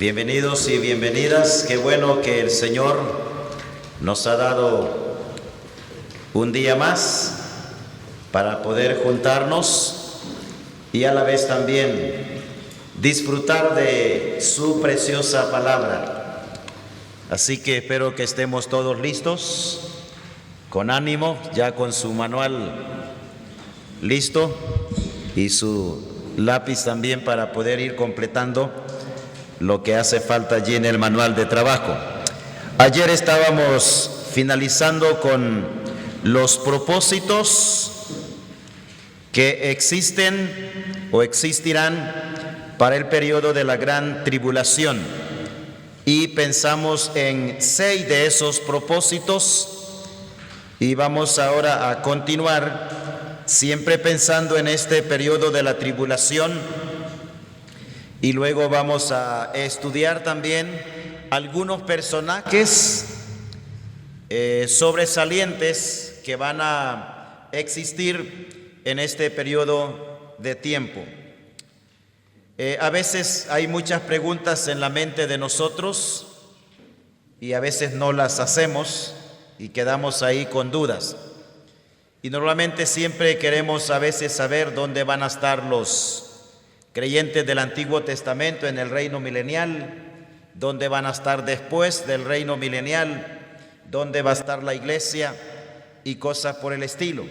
Bienvenidos y bienvenidas. Qué bueno que el Señor nos ha dado un día más para poder juntarnos y a la vez también disfrutar de su preciosa palabra. Así que espero que estemos todos listos, con ánimo, ya con su manual listo y su lápiz también para poder ir completando lo que hace falta allí en el manual de trabajo. Ayer estábamos finalizando con los propósitos que existen o existirán para el periodo de la gran tribulación y pensamos en 6 de esos propósitos y vamos ahora a continuar siempre pensando en este periodo de la tribulación. Y luego vamos a estudiar también algunos personajes sobresalientes que van a existir en este periodo de tiempo. A veces hay muchas preguntas en la mente de nosotros y a veces no las hacemos y quedamos ahí con dudas. Y normalmente siempre queremos a veces saber dónde van a estar los creyentes del Antiguo Testamento en el reino milenial, dónde van a estar después del reino milenial, dónde va a estar la iglesia y cosas por el estilo.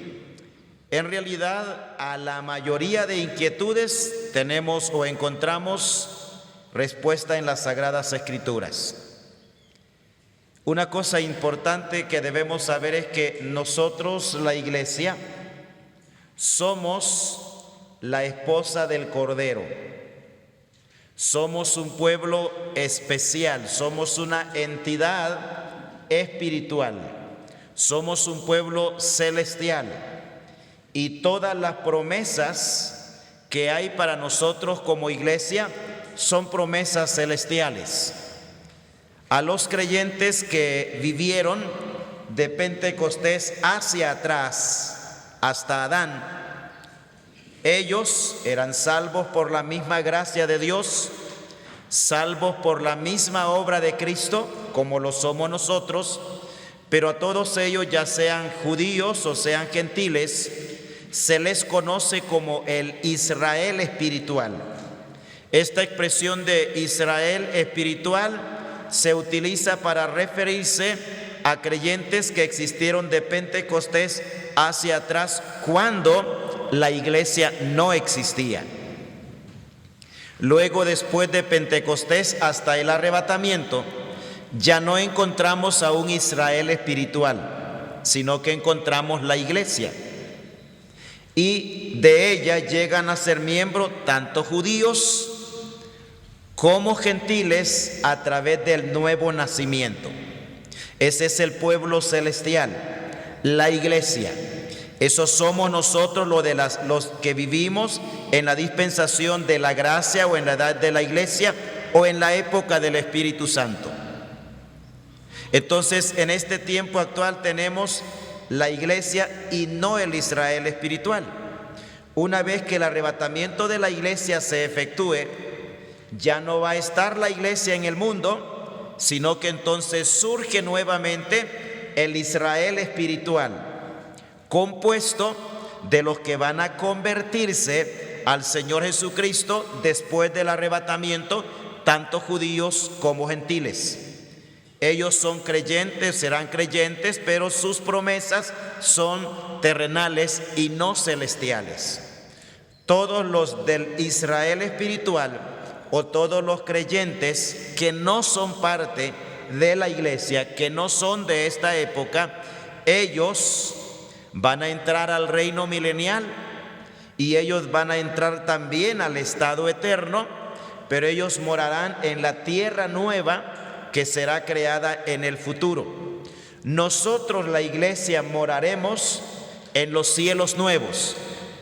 En realidad, a la mayoría de inquietudes tenemos o encontramos respuesta en las Sagradas Escrituras. Una cosa importante que debemos saber es que nosotros, la iglesia, somos la esposa del Cordero. Somos un pueblo especial, somos una entidad espiritual, somos un pueblo celestial y todas las promesas que hay para nosotros como iglesia son promesas celestiales. A los creyentes que vivieron de Pentecostés hacia atrás, hasta Adán, ellos eran salvos por la misma gracia de Dios, salvos por la misma obra de Cristo, como lo somos nosotros, pero a todos ellos, ya sean judíos o sean gentiles, se les conoce como el Israel espiritual. Esta expresión de Israel espiritual se utiliza para referirse a creyentes que existieron de Pentecostés hacia atrás cuando la iglesia no existía. Luego, después de Pentecostés hasta el arrebatamiento, ya no encontramos a un Israel espiritual, sino que encontramos la iglesia. Y de ella llegan a ser miembros tanto judíos como gentiles a través del nuevo nacimiento. Ese es el pueblo celestial, la iglesia. Esos somos nosotros los que vivimos en la dispensación de la gracia o en la edad de la iglesia o en la época del Espíritu Santo. Entonces, en este tiempo actual tenemos la iglesia y no el Israel espiritual. Una vez que el arrebatamiento de la iglesia se efectúe, ya no va a estar la iglesia en el mundo, sino que entonces surge nuevamente el Israel espiritual, compuesto de los que van a convertirse al Señor Jesucristo después del arrebatamiento, tanto judíos como gentiles. Ellos son creyentes, serán creyentes, pero sus promesas son terrenales y no celestiales. Todos los del Israel espiritual o todos los creyentes que no son parte de la iglesia, que no son de esta época, ellos van a entrar al reino milenial y ellos van a entrar también al estado eterno, pero ellos morarán en la tierra nueva que será creada en el futuro. Nosotros, la iglesia, moraremos en los cielos nuevos.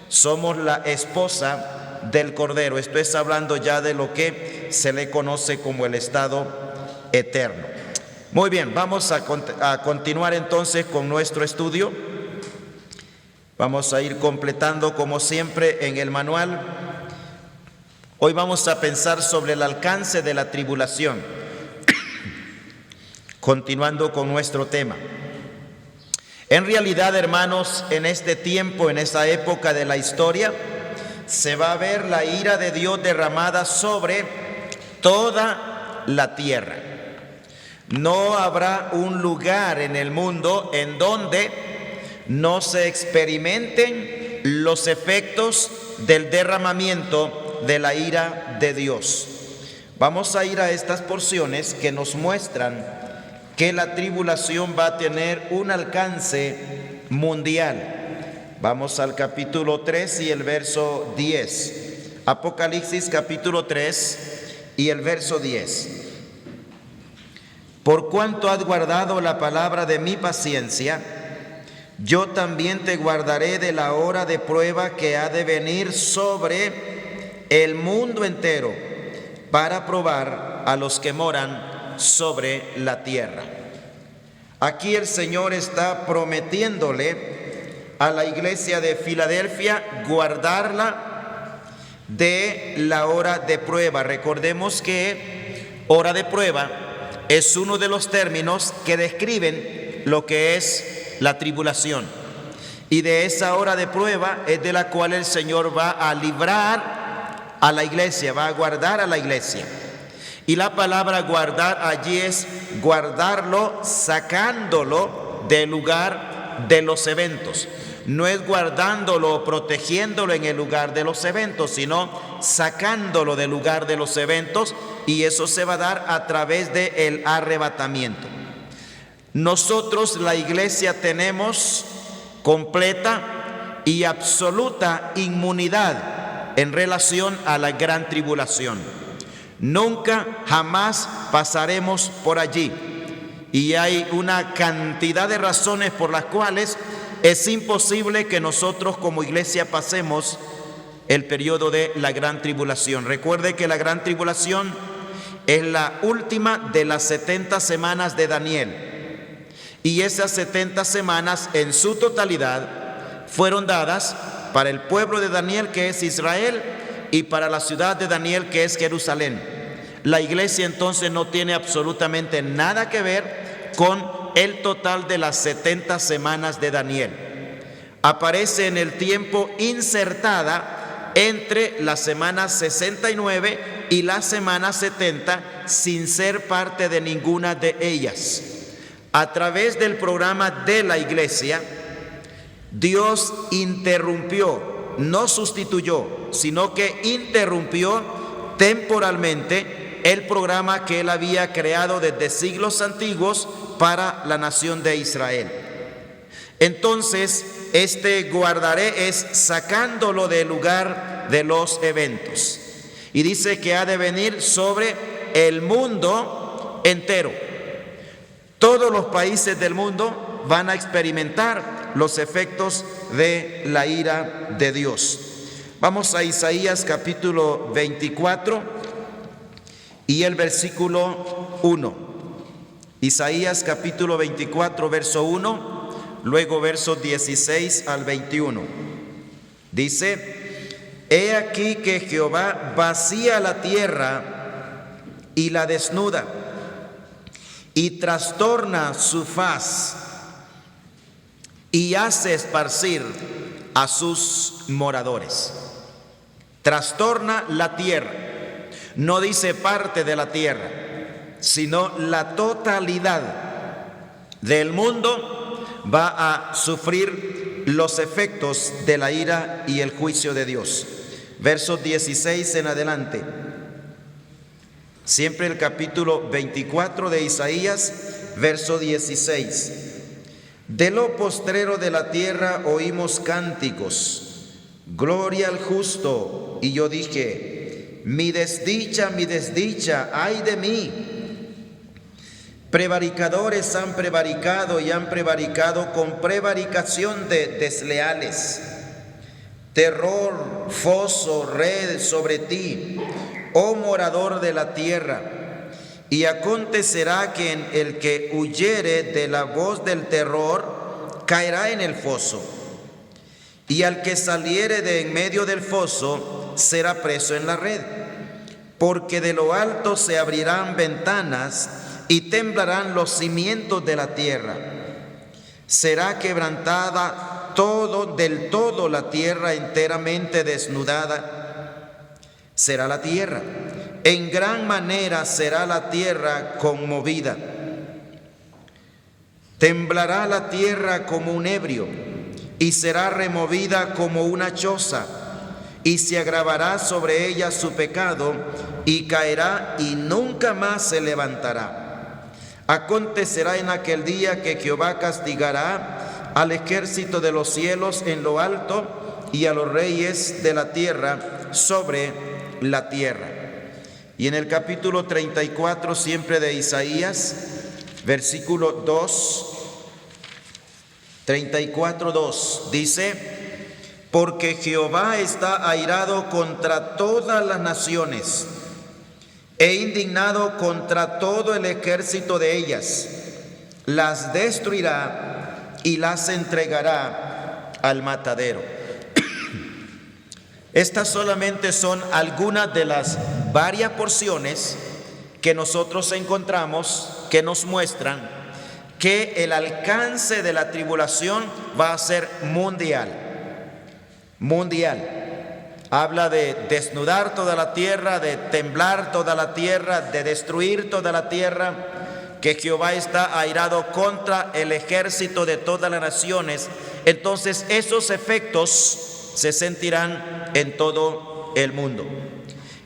Somos la esposa del Cordero. Esto es hablando ya de lo que se le conoce como el estado eterno. Muy bien, vamos a continuar entonces con nuestro estudio. Vamos a ir completando como siempre en el manual Hoy vamos a pensar sobre el alcance de la tribulación, continuando con nuestro tema. En realidad, hermanos, en este tiempo, en esta época de la historia, se va a ver la ira de Dios derramada sobre toda la tierra. No habrá un lugar en el mundo en donde no se experimenten los efectos del derramamiento de la ira de Dios. Vamos a ir a estas porciones que nos muestran que la tribulación va a tener un alcance mundial. Vamos al capítulo 3 y el verso 10. Apocalipsis capítulo 3 y el verso 10. Por cuanto has guardado la palabra de mi paciencia, yo también te guardaré de la hora de prueba que ha de venir sobre el mundo entero para probar a los que moran sobre la tierra. Aquí el Señor está prometiéndole a la iglesia de Filadelfia guardarla de la hora de prueba. Recordemos que hora de prueba es uno de los términos que describen lo que es la tribulación. Y de esa hora de prueba es de la cual el Señor va a librar a la iglesia, va a guardar a la iglesia. Y la palabra guardar allí es guardarlo sacándolo del lugar de los eventos. No es guardándolo o protegiéndolo en el lugar de los eventos, sino sacándolo del lugar de los eventos, y eso se va a dar a través del arrebatamiento. Nosotros, la iglesia, tenemos completa y absoluta inmunidad en relación a la gran tribulación. Nunca, jamás pasaremos por allí. Y hay una cantidad de razones por las cuales es imposible que nosotros como iglesia pasemos el periodo de la gran tribulación. Recuerde que la gran tribulación es la última de las 70 semanas de Daniel. Y esas 70 semanas en su totalidad fueron dadas para el pueblo de Daniel, que es Israel, y para la ciudad de Daniel, que es Jerusalén. La iglesia entonces no tiene absolutamente nada que ver con el total de las 70 semanas de Daniel. Aparece en el tiempo insertada entre la semana 69 y la semana 70, sin ser parte de ninguna de ellas. A través del programa de la iglesia, Dios interrumpió, no sustituyó, sino que interrumpió temporalmente el programa que Él había creado desde siglos antiguos para la nación de Israel. Entonces, este guardaré es sacándolo del lugar de los eventos. Y dice que ha de venir sobre el mundo entero. Todos los países del mundo van a experimentar los efectos de la ira de Dios. Vamos a Isaías capítulo 24 y el versículo 1. Isaías capítulo 24, verso 1, luego versos 16 al 21. Dice: He aquí que Jehová vacía la tierra y la desnuda, y trastorna su faz, y hace esparcir a sus moradores. Trastorna la tierra. No dice parte de la tierra, sino la totalidad del mundo va a sufrir los efectos de la ira y el juicio de Dios. Versos 16 en adelante. Siempre el capítulo 24 de Isaías, verso 16. De lo postrero de la tierra oímos cánticos, gloria al justo. Y yo dije: mi desdicha, ay de mí. Prevaricadores han prevaricado y han prevaricado con prevaricación de desleales. Terror, foso, red sobre ti, oh morador de la tierra. Y acontecerá que el que huyere de la voz del terror caerá en el foso, y al que saliere de en medio del foso será preso en la red. porque de lo alto se abrirán ventanas y temblarán los cimientos de la tierra. Será quebrantada del todo la tierra, enteramente desnudada será la tierra. En gran manera será la tierra conmovida. Temblará la tierra como un ebrio y será removida como una choza, y se agravará sobre ella su pecado y caerá y nunca más se levantará. Acontecerá en aquel día que Jehová castigará al ejército de los cielos en lo alto y a los reyes de la tierra sobre la tierra. Y en el capítulo 34 siempre de Isaías, versículo 2, 34:2, dice: porque Jehová está airado contra todas las naciones e indignado contra todo el ejército de ellas, las destruirá y las entregará al matadero. Estas solamente son algunas de las varias porciones que nosotros encontramos que nos muestran que el alcance de la tribulación va a ser mundial. Habla de desnudar toda la tierra, de temblar toda la tierra, de destruir toda la tierra, que Jehová está airado contra el ejército de todas las naciones. Entonces esos efectos se sentirán en todo el mundo.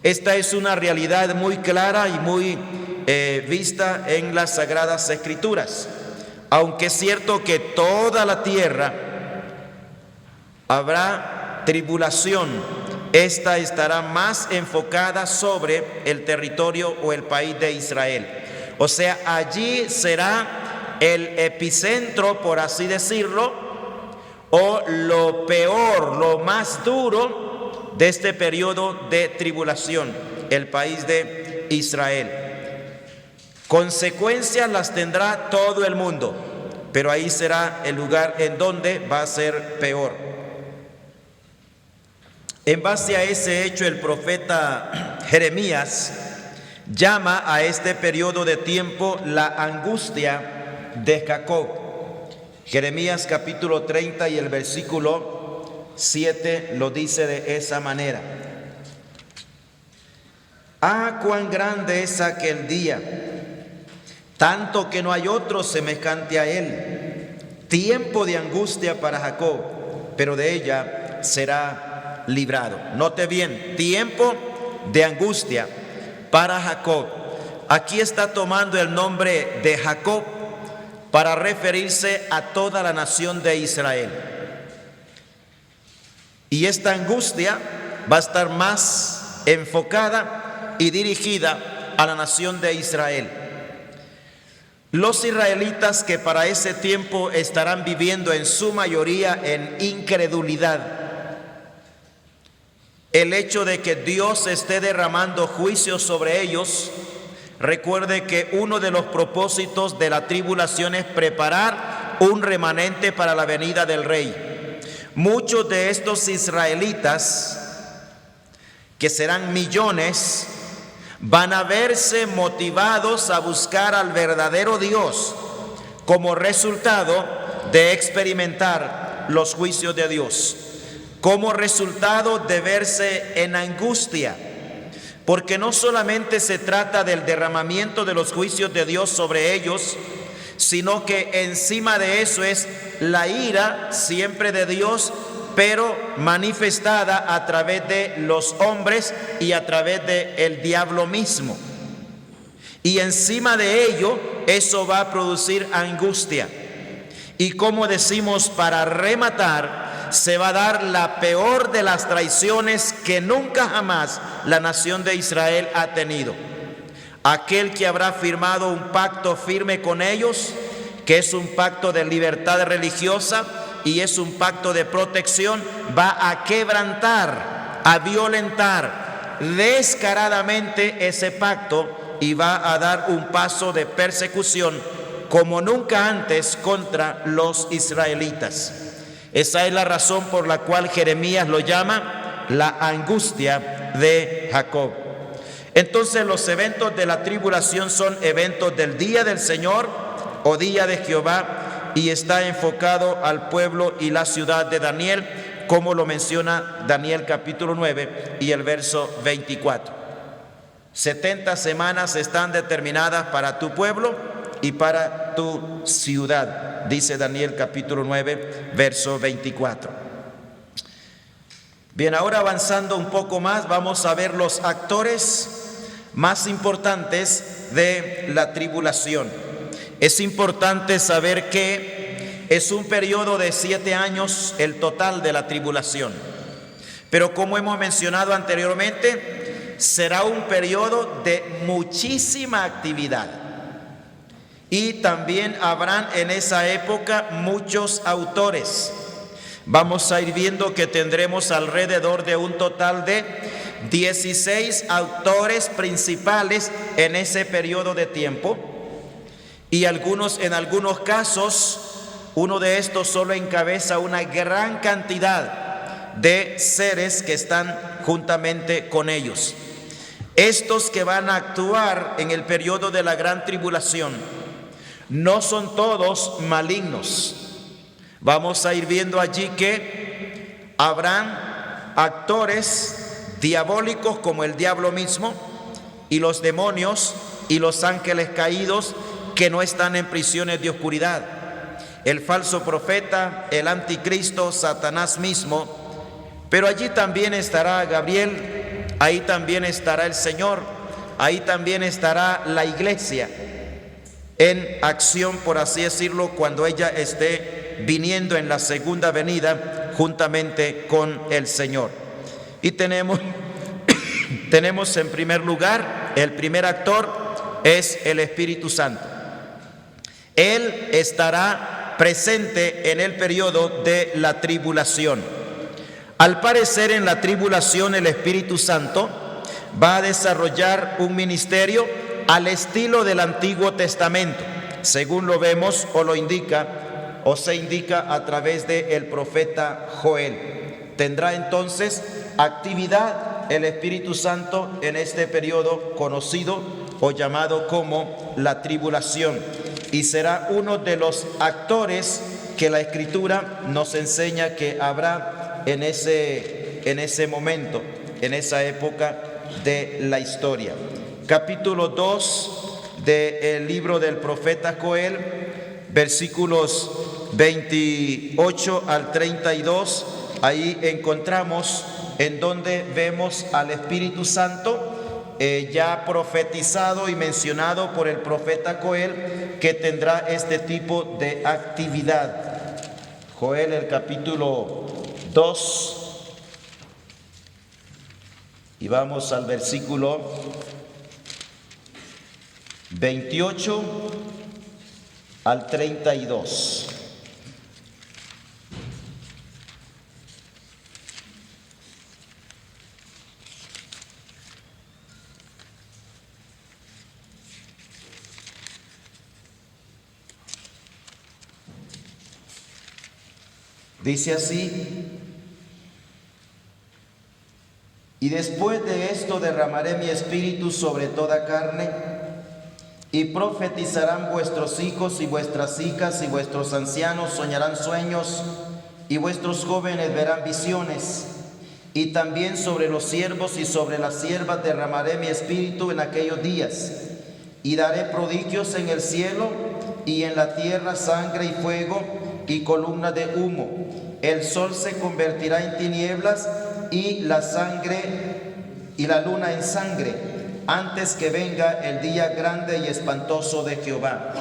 Esta es una realidad muy clara y muy vista en las Sagradas Escrituras. Aunque es cierto que toda la tierra habrá tribulación, esta estará más enfocada sobre el territorio o el país de Israel. O sea, allí será el epicentro, por así decirlo, o lo peor, lo más duro de este periodo de tribulación, el país de Israel. Consecuencias las tendrá todo el mundo, pero ahí será el lugar en donde va a ser peor. En base a ese hecho, el profeta Jeremías llama a este periodo de tiempo la angustia de Jacob. Jeremías capítulo 30 y el versículo 7 lo dice de esa manera: ah, cuán grande es aquel día, tanto que no hay otro semejante a él. Tiempo de angustia para Jacob, pero de ella será librado. Note bien, tiempo de angustia para Jacob. Aquí está tomando el nombre de Jacob para referirse a toda la nación de Israel. Y esta angustia va a estar más enfocada y dirigida a la nación de Israel. Los israelitas, que para ese tiempo estarán viviendo en su mayoría en incredulidad, el hecho de que Dios esté derramando juicio sobre ellos, recuerde que uno de los propósitos de la tribulación es preparar un remanente para la venida del Rey. Muchos de estos israelitas, que serán millones, van a verse motivados a buscar al verdadero Dios como resultado de experimentar los juicios de Dios, como resultado de verse en angustia, porque no solamente se trata del derramamiento de los juicios de Dios sobre ellos, sino que encima de eso es la ira siempre de Dios, pero manifestada a través de los hombres y a través del diablo mismo. Y encima de ello, eso va a producir angustia. Y como decimos, para rematar, se va a dar la peor de las traiciones que nunca jamás la nación de Israel ha tenido. Aquel que habrá firmado un pacto firme con ellos, que es un pacto de libertad religiosa y es un pacto de protección, va a quebrantar, a violentar descaradamente ese pacto y va a dar un paso de persecución como nunca antes contra los israelitas. Esa es la razón por la cual Jeremías lo llama la angustia de Jacob. Entonces los eventos de la tribulación son eventos del día del Señor o día de Jehová, y está enfocado al pueblo y la ciudad de Daniel, como lo menciona Daniel capítulo 9 y el verso 24. 70 semanas están determinadas para tu pueblo y para tu ciudad, dice Daniel capítulo 9, verso 24. Bien, ahora avanzando un poco más, vamos a ver los actores más importantes de la tribulación. Es importante saber que es un periodo de 7 años el total de la tribulación, pero como hemos mencionado anteriormente, será un periodo de muchísima actividad, y también habrán en esa época muchos autores. Vamos a ir viendo que tendremos alrededor de un total de 16 autores principales en ese periodo de tiempo, y en algunos casos, uno de estos solo encabeza una gran cantidad de seres que están juntamente con ellos. Estos que van a actuar en el periodo de la gran tribulación no son todos malignos. Vamos a ir viendo allí que habrán actores diabólicos como el diablo mismo, y los demonios y los ángeles caídos que no están en prisiones de oscuridad, el falso profeta, el anticristo, Satanás mismo. Pero allí también estará Gabriel, ahí también estará el Señor, ahí también estará la iglesia en acción, por así decirlo, cuando ella esté viniendo en la segunda venida juntamente con el Señor. Y tenemos en primer lugar, el primer actor es el Espíritu Santo. Él estará presente en el periodo de la tribulación. Al parecer, en la tribulación el Espíritu Santo va a desarrollar un ministerio al estilo del Antiguo Testamento, según lo vemos o se indica a través del profeta Joel. Tendrá entonces actividad el Espíritu Santo en este periodo conocido o llamado como la tribulación, y será uno de los actores que la Escritura nos enseña que habrá en ese momento, en esa época de la historia. Capítulo 2 del libro del profeta Joel, versículos 28 al 32, ahí encontramos en donde vemos al Espíritu Santo ya profetizado y mencionado por el profeta Joel, que tendrá este tipo de actividad. Joel, el capítulo 2, y vamos al versículo 28 al 32. Dice así: y después de esto derramaré mi espíritu sobre toda carne, y profetizarán vuestros hijos y vuestras hijas, y vuestros ancianos soñarán sueños, y vuestros jóvenes verán visiones. Y también sobre los siervos y sobre las siervas derramaré mi espíritu en aquellos días, y daré prodigios en el cielo y en la tierra, sangre y fuego y columna de humo. El sol se convertirá en tinieblas y la luna en sangre, antes que venga el día grande y espantoso de Jehová.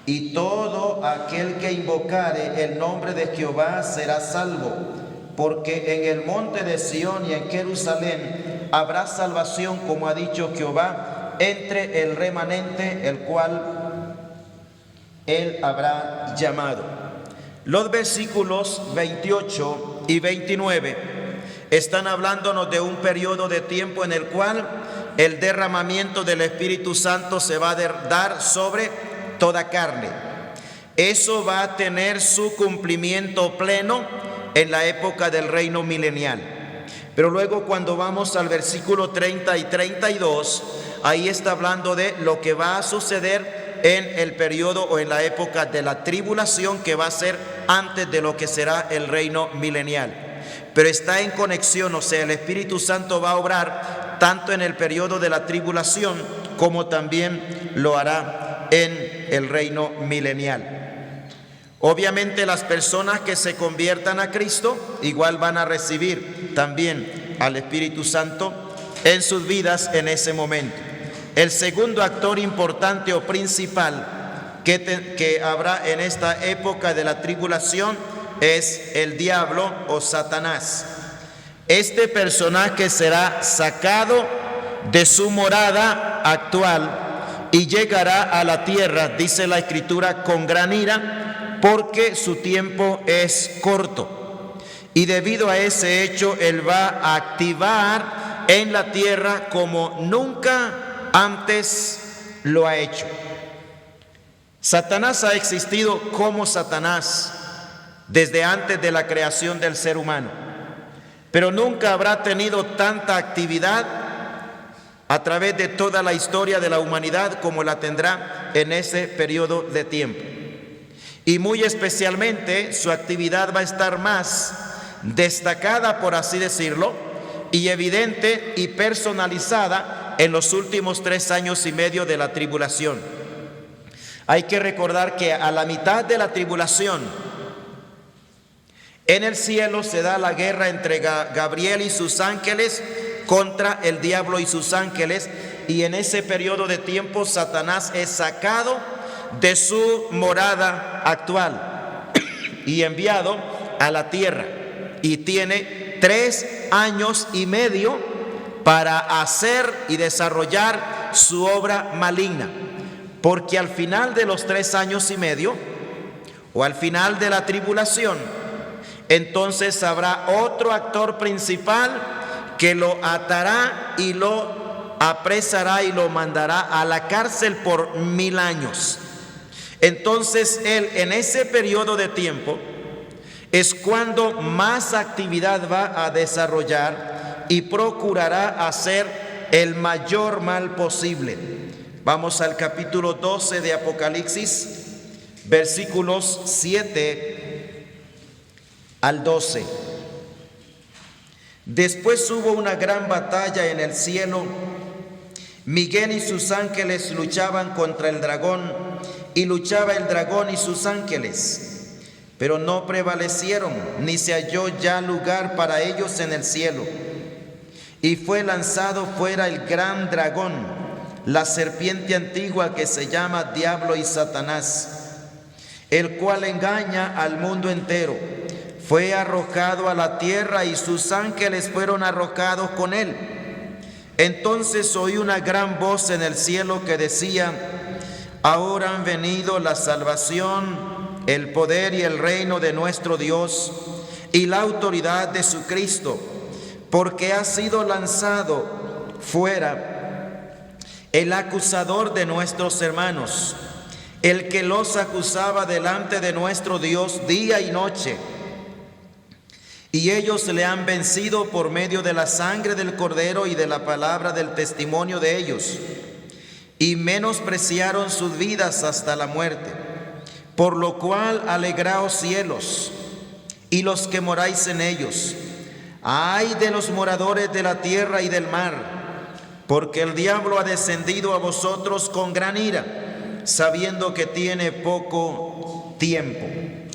Y todo aquel que invocare el nombre de Jehová será salvo, porque en el monte de Sión y en Jerusalén habrá salvación, como ha dicho Jehová, entre el remanente, el cual él habrá llamado. Los versículos 28 y 29 están hablándonos de un periodo de tiempo en el cual el derramamiento del Espíritu Santo se va a dar sobre toda carne. Eso va a tener su cumplimiento pleno en la época del reino milenial. Pero luego cuando vamos al versículo 30 y 32, ahí está hablando de lo que va a suceder en el periodo o en la época de la tribulación, que va a ser antes de lo que será el reino milenial. Pero está en conexión, o sea, el Espíritu Santo va a obrar tanto en el periodo de la tribulación como también lo hará en el reino milenial. Obviamente las personas que se conviertan a Cristo igual van a recibir también al Espíritu Santo en sus vidas en ese momento. El segundo actor importante o principal que habrá en esta época de la tribulación es el diablo o Satanás. Este personaje será sacado de su morada actual y llegará a la tierra, dice la Escritura, con gran ira, porque su tiempo es corto. Y debido a ese hecho, él va a activar en la tierra como nunca antes lo ha hecho. Satanás ha existido como Satanás desde antes de la creación del ser humano, pero nunca habrá tenido tanta actividad a través de toda la historia de la humanidad como la tendrá en ese periodo de tiempo. Y muy especialmente su actividad va a estar más destacada, por así decirlo, y evidente y personalizada en los últimos 3 años y medio de la tribulación. Hay que recordar que a la mitad de la tribulación, en el cielo se da la guerra entre Gabriel y sus ángeles contra el diablo y sus ángeles, y en ese periodo de tiempo Satanás es sacado de su morada actual y enviado a la tierra, y tiene 3 años y medio para hacer y desarrollar su obra maligna, porque al final de los 3 años y medio o al final de la tribulación, entonces habrá otro actor principal que lo atará y lo apresará y lo mandará a la cárcel por 1000 años. Entonces él, en ese periodo de tiempo, es cuando más actividad va a desarrollar y procurará hacer el mayor mal posible. Vamos al capítulo 12 de Apocalipsis, versículos 7 al 12. Después hubo una gran batalla en el cielo. Miguel y sus ángeles luchaban contra el dragón, y luchaba el dragón y sus ángeles, pero no prevalecieron, ni se halló ya lugar para ellos en el cielo. Y fue lanzado fuera el gran dragón, la serpiente antigua que se llama Diablo y Satanás, el cual engaña al mundo entero. Fue arrojado a la tierra y sus ángeles fueron arrojados con él. Entonces oí una gran voz en el cielo que decía: ahora han venido la salvación, el poder y el reino de nuestro Dios y la autoridad de su Cristo, porque ha sido lanzado fuera el acusador de nuestros hermanos, el que los acusaba delante de nuestro Dios día y noche. Y ellos le han vencido por medio de la sangre del Cordero y de la palabra del testimonio de ellos, y menospreciaron sus vidas hasta la muerte. Por lo cual alegraos cielos, y los que moráis en ellos. Ay de los moradores de la tierra y del mar, porque el diablo ha descendido a vosotros con gran ira, sabiendo que tiene poco tiempo.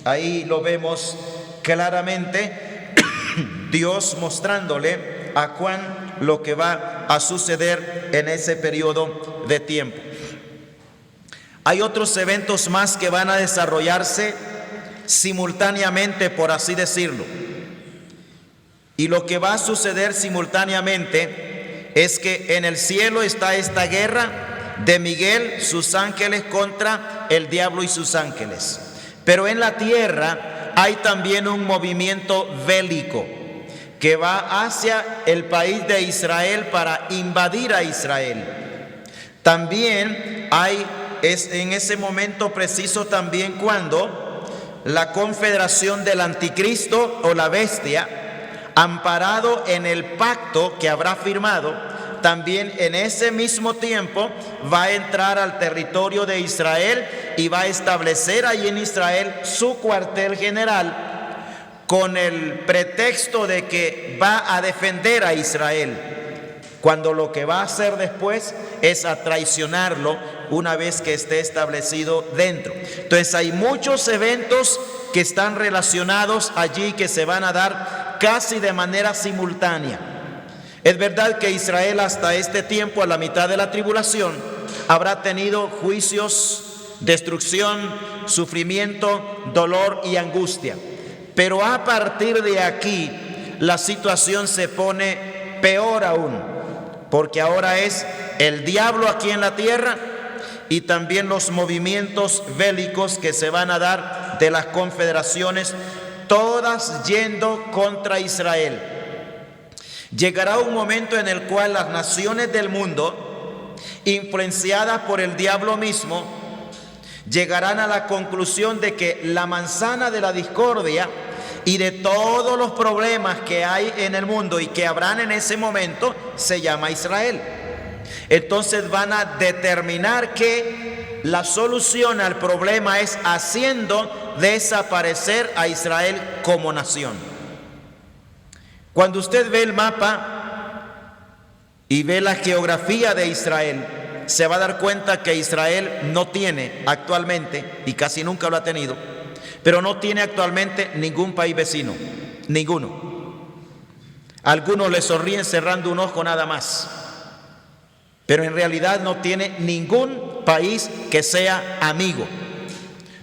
Ahí lo vemos claramente, Dios mostrándole a Juan lo que va a suceder en ese periodo de tiempo. Hay otros eventos más que van a desarrollarse simultáneamente, por así decirlo. Y lo que va a suceder simultáneamente es que en el cielo está esta guerra de Miguel, sus ángeles, contra el diablo y sus ángeles. Pero en la tierra hay también un movimiento bélico que va hacia el país de Israel para invadir a Israel. También es en ese momento preciso también cuando la confederación del anticristo o la bestia amparado en el pacto que habrá firmado, también en ese mismo tiempo va a entrar al territorio de Israel y va a establecer ahí en Israel su cuartel general, con el pretexto de que va a defender a Israel, cuando lo que va a hacer después es a traicionarlo una vez que esté establecido dentro. Entonces hay muchos eventos que están relacionados allí, que se van a dar casi de manera simultánea. Es verdad que Israel hasta este tiempo, a la mitad de la tribulación, habrá tenido juicios, destrucción, sufrimiento, dolor y angustia. Pero a partir de aquí la situación se pone peor aún, porque ahora es el diablo aquí en la tierra y también los movimientos bélicos que se van a dar de las confederaciones, todas yendo contra Israel. Llegará un momento en el cual las naciones del mundo, influenciadas por el diablo mismo, llegarán a la conclusión de que la manzana de la discordia y de todos los problemas que hay en el mundo y que habrán en ese momento se llama Israel. Entonces van a determinar que la solución al problema es haciendo desaparecer a Israel como nación. Cuando usted ve el mapa y ve la geografía de Israel, se va a dar cuenta que Israel no tiene actualmente, y casi nunca lo ha tenido, pero no tiene actualmente ningún país vecino, ninguno. Algunos le sonríen cerrando un ojo nada más, pero en realidad no tiene ningún país que sea amigo.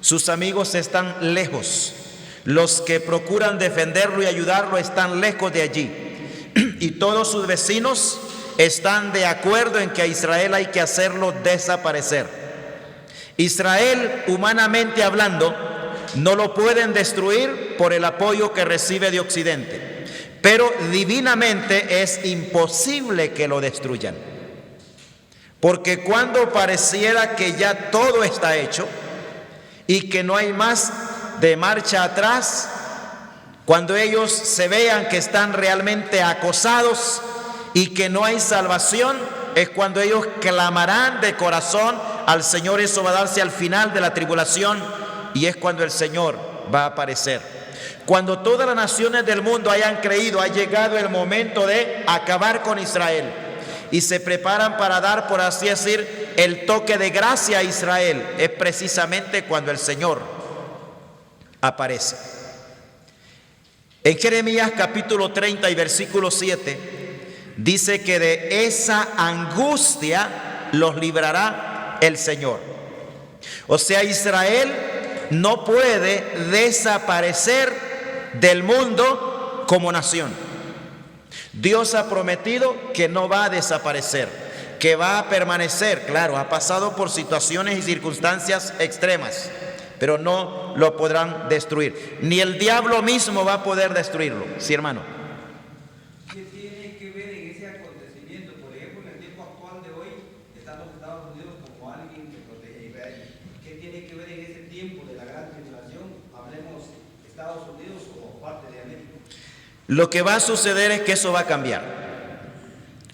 Sus amigos están lejos. Los que procuran defenderlo y ayudarlo están lejos de allí. Y todos sus vecinos están de acuerdo en que a Israel hay que hacerlo desaparecer. Israel, humanamente hablando, no lo pueden destruir por el apoyo que recibe de Occidente, pero divinamente es imposible que lo destruyan, porque cuando pareciera que ya todo está hecho y que no hay más de marcha atrás, cuando ellos se vean que están realmente acosados y que no hay salvación, es cuando ellos clamarán de corazón al Señor. Eso va a darse al final de la tribulación y es cuando el Señor va a aparecer. Cuando todas las naciones del mundo hayan creído, ha llegado el momento de acabar con Israel y se preparan para dar, por así decir, el toque de gracia a Israel, es precisamente cuando el Señor aparece. En Jeremías capítulo 30 y versículo 7 dice que de esa angustia los librará el Señor. O sea, Israel no puede desaparecer del mundo como nación. Dios ha prometido que no va a desaparecer, que va a permanecer. Claro, ha pasado por situaciones y circunstancias extremas, pero no lo podrán destruir. Ni el diablo mismo va a poder destruirlo. Sí, hermano. ¿Qué tiene que ver en ese acontecimiento? Por ejemplo, en el tiempo actual de hoy, están los Estados Unidos como alguien que protege a Israel. ¿Qué tiene que ver en ese tiempo de la gran tribulación? Hablemos Estados Unidos o parte de América. Lo que va a suceder es que eso va a cambiar.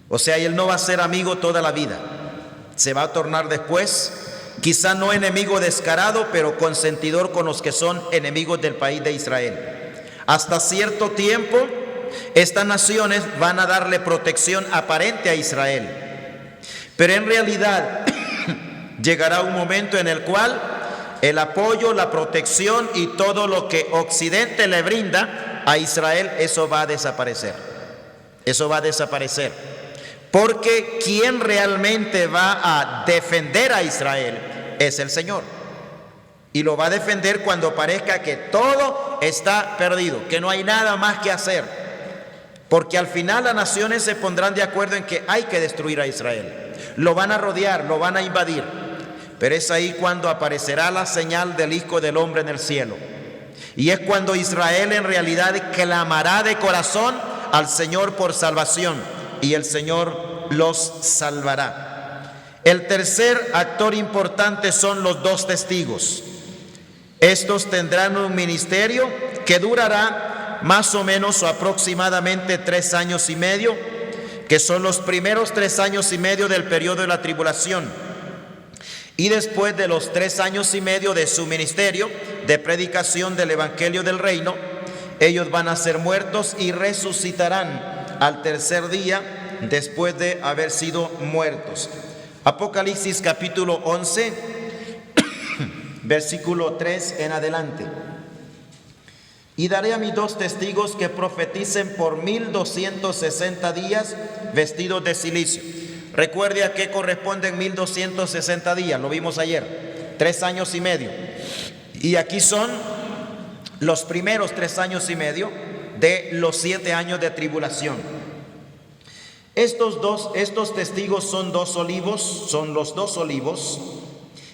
O sea, él no va a ser amigo toda la vida. Se va a tornar después, quizá no enemigo descarado, pero consentidor con los que son enemigos del país de Israel. Hasta cierto tiempo, estas naciones van a darle protección aparente a Israel. Pero en realidad, llegará un momento en el cual el apoyo, la protección y todo lo que Occidente le brinda a Israel, eso va a desaparecer. Eso va a desaparecer. Porque quien realmente va a defender a Israel es el Señor. Y lo va a defender cuando parezca que todo está perdido, que no hay nada más que hacer. Porque al final las naciones se pondrán de acuerdo en que hay que destruir a Israel. Lo van a rodear, lo van a invadir. Pero es ahí cuando aparecerá la señal del Hijo del Hombre en el cielo. Y es cuando Israel en realidad clamará de corazón al Señor por salvación. Y el Señor los salvará. El tercer actor importante son los dos testigos. Estos tendrán un ministerio que durará más o menos o aproximadamente 3 años y medio, que son los primeros 3 años y medio del periodo de la tribulación. Y después de los 3 años y medio de su ministerio de predicación del Evangelio del Reino, ellos van a ser muertos y resucitarán al tercer día después de haber sido muertos. Apocalipsis capítulo 11, versículo 3 en adelante. Y daré a mis 2 testigos que profeticen por 1260 días vestidos de cilicio. Recuerde a qué corresponden 1260 días, lo vimos ayer, 3 años y medio. Y aquí son los primeros 3 años y medio de los 7 años de tribulación. Estos testigos son 2 olivos, son los 2 olivos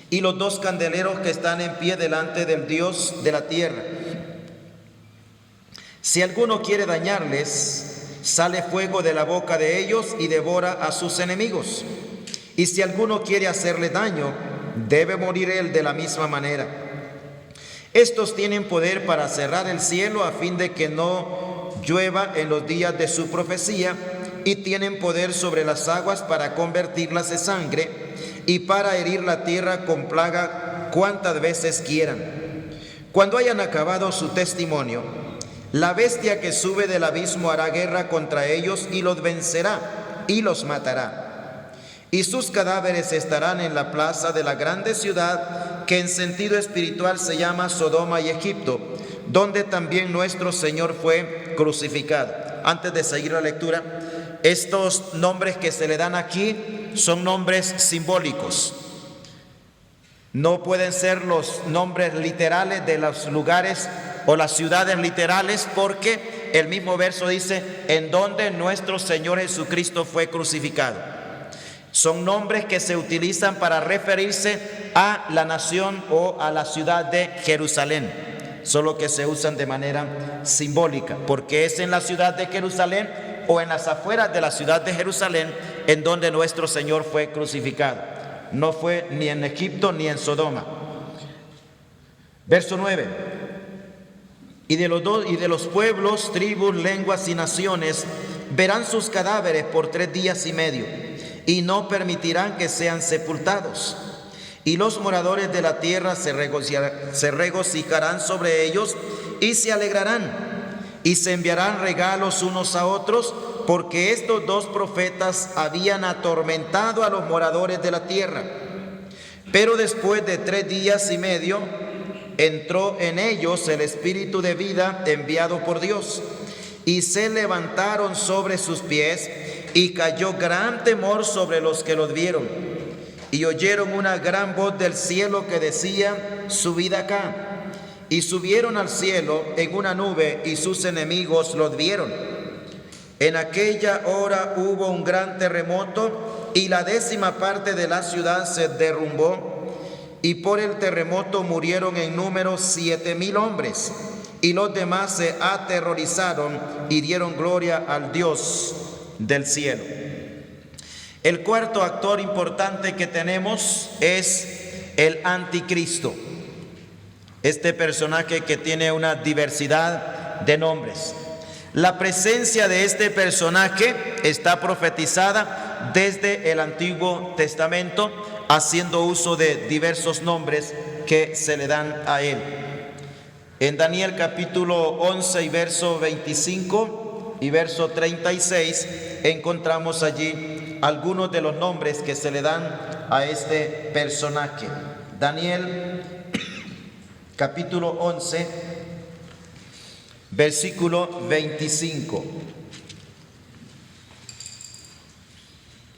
y los 2 candeleros que están en pie delante del Dios de la tierra. Si alguno quiere dañarles, sale fuego de la boca de ellos y devora a sus enemigos. Y si alguno quiere hacerle daño, debe morir él de la misma manera. Estos tienen poder para cerrar el cielo a fin de que no llueva en los días de su profecía, y tienen poder sobre las aguas para convertirlas en sangre y para herir la tierra con plaga cuantas veces quieran. Cuando hayan acabado su testimonio, la bestia que sube del abismo hará guerra contra ellos y los vencerá y los matará. Y sus cadáveres estarán en la plaza de la grande ciudad que en sentido espiritual se llama Sodoma y Egipto, donde también nuestro Señor fue crucificado. Antes de seguir la lectura, estos nombres que se le dan aquí son nombres simbólicos. No pueden ser los nombres literales de los lugares o las ciudades literales, porque el mismo verso dice en donde nuestro Señor Jesucristo fue crucificado. Son nombres que se utilizan para referirse a la nación o a la ciudad de Jerusalén, solo que se usan de manera simbólica, porque es en la ciudad de Jerusalén o en las afueras de la ciudad de Jerusalén en donde nuestro Señor fue crucificado. No fue ni en Egipto ni en Sodoma. Verso 9. Y de los pueblos, tribus, lenguas y naciones verán sus cadáveres por 3 días y medio, y no permitirán que sean sepultados. Y los moradores de la tierra se regocijarán sobre ellos y se alegrarán, y se enviarán regalos unos a otros, porque estos 2 profetas habían atormentado a los moradores de la tierra. Pero después de 3 días y medio entró en ellos el espíritu de vida enviado por Dios, y se levantaron sobre sus pies, y cayó gran temor sobre los que los vieron, y oyeron una gran voz del cielo que decía: subid acá. Y subieron al cielo en una nube, y sus enemigos los vieron. En aquella hora hubo un gran terremoto, y la 10ª parte de la ciudad se derrumbó, y por el terremoto murieron en número 7,000 hombres, y los demás se aterrorizaron y dieron gloria al Dios del cielo. El cuarto actor importante que tenemos es el anticristo. Este personaje que tiene una diversidad de nombres. La presencia de este personaje está profetizada desde el Antiguo Testamento, haciendo uso de diversos nombres que se le dan a él. En Daniel capítulo 11 y verso 25 y verso 36 encontramos allí algunos de los nombres que se le dan a este personaje. Daniel capítulo 11, versículo 25.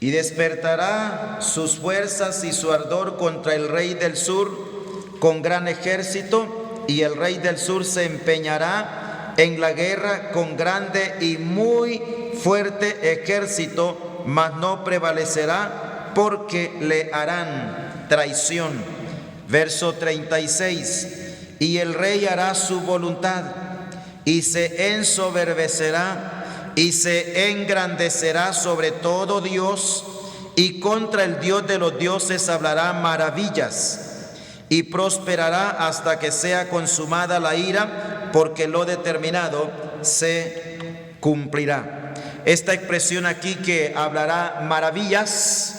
Y despertará sus fuerzas y su ardor contra el rey del sur con gran ejército, y el rey del sur se empeñará en la guerra con grande y muy fuerte ejército, mas no prevalecerá, porque le harán traición. Verso 36. Y el rey hará su voluntad, y se ensoberbecerá, y se engrandecerá sobre todo Dios, y contra el Dios de los dioses hablará maravillas, y prosperará hasta que sea consumada la ira, porque lo determinado se cumplirá. Esta expresión aquí que hablará maravillas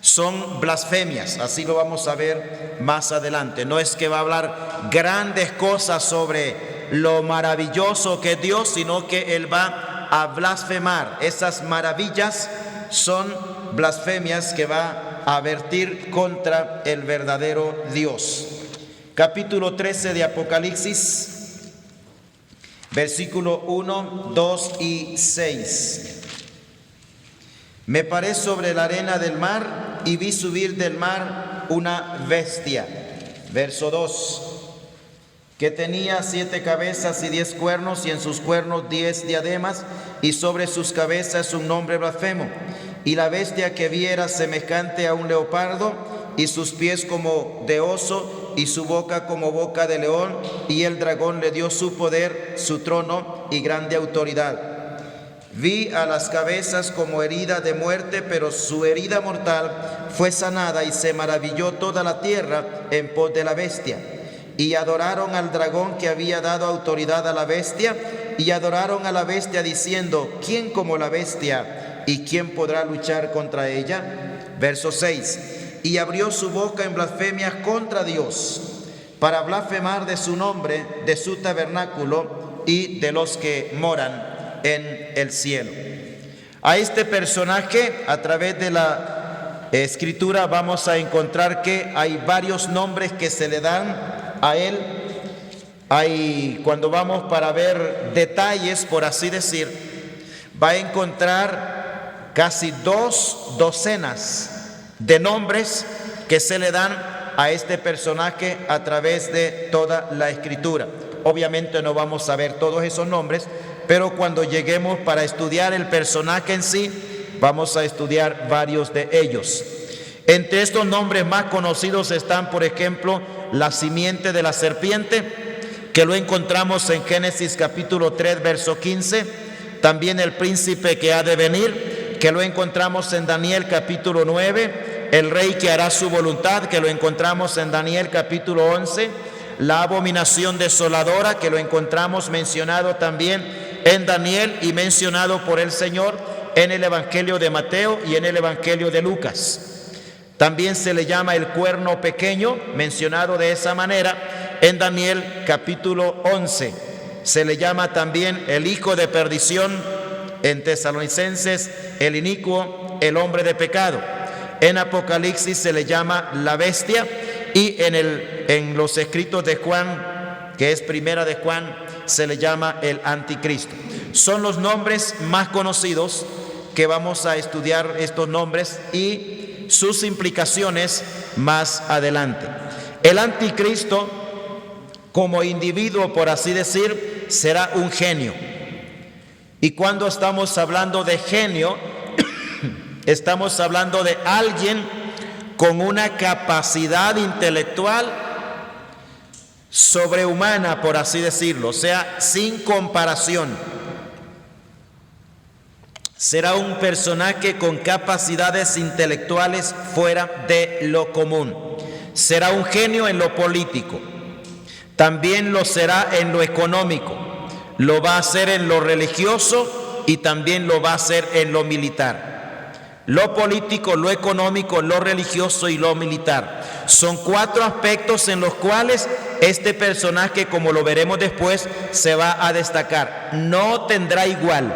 son blasfemias, así lo vamos a ver más adelante. No es que va a hablar grandes cosas sobre lo maravilloso que es Dios, sino que Él va a blasfemar. Esas maravillas son blasfemias que va a vertir contra el verdadero Dios. Capítulo 13 de Apocalipsis, versículo 1, 2 y 6. Me paré sobre la arena del mar y vi subir del mar una bestia. Verso 2. Que tenía 7 cabezas y 10 cuernos, y en sus cuernos 10 diademas, y sobre sus cabezas un nombre blasfemo. Y la bestia que vi era semejante a un leopardo, y sus pies como de oso, y su boca como boca de león, y el dragón le dio su poder, su trono y grande autoridad. Vi a las cabezas como herida de muerte, pero su herida mortal fue sanada, y se maravilló toda la tierra en pos de la bestia. Y adoraron al dragón que había dado autoridad a la bestia, y adoraron a la bestia diciendo: ¿quién como la bestia? ¿Y quién podrá luchar contra ella? Verso 6. Y abrió su boca en blasfemias contra Dios, para blasfemar de su nombre, de su tabernáculo y de los que moran en el cielo. A este personaje, a través de la escritura, vamos a encontrar que hay varios nombres que se le dan a él. Cuando vamos para ver detalles, por así decir, va a encontrar casi 2 docenas de nombres que se le dan a este personaje a través de toda la escritura. Obviamente no vamos a ver todos esos nombres, pero cuando lleguemos para estudiar el personaje en sí, vamos a estudiar varios de ellos. Entre estos nombres más conocidos están, por ejemplo, la simiente de la serpiente, que lo encontramos en Génesis capítulo 3, verso 15. También el príncipe que ha de venir, que lo encontramos en Daniel capítulo 9. El rey que hará su voluntad, que lo encontramos en Daniel capítulo 11. La abominación desoladora, que lo encontramos mencionado también en Daniel y mencionado por el Señor en el Evangelio de Mateo y en el Evangelio de Lucas. También se le llama el cuerno pequeño, mencionado de esa manera en Daniel capítulo 11. Se le llama también el hijo de perdición en Tesalonicenses, el inicuo, el hombre de pecado. En Apocalipsis se le llama la bestia, y en los escritos de Juan, que es primera de Juan, se le llama el anticristo. Son los nombres más conocidos que vamos a estudiar, estos nombres y sus implicaciones más adelante. El anticristo, como individuo, por así decir, será un genio. Y cuando estamos hablando de genio, estamos hablando de alguien con una capacidad intelectual sobrehumana, por así decirlo, o sea, sin comparación. Será un personaje con capacidades intelectuales fuera de lo común. Será un genio en lo político, también lo será en lo económico, lo va a hacer en lo religioso y también lo va a hacer en lo militar. Lo político, lo económico, lo religioso y lo militar. Son 4 aspectos en los cuales este personaje, como lo veremos después, se va a destacar. No tendrá igual.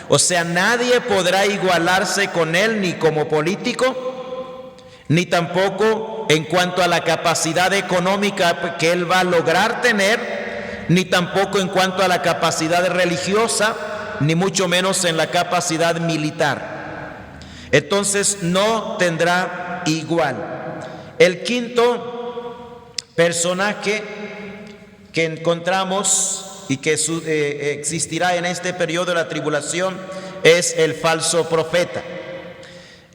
O sea, nadie podrá igualarse con él, ni como político, ni tampoco en cuanto a la capacidad económica que él va a lograr tener, ni tampoco en cuanto a la capacidad religiosa, ni mucho menos en la capacidad militar. Entonces no tendrá igual. El quinto personaje que encontramos y que existirá en este periodo de la tribulación es el falso profeta.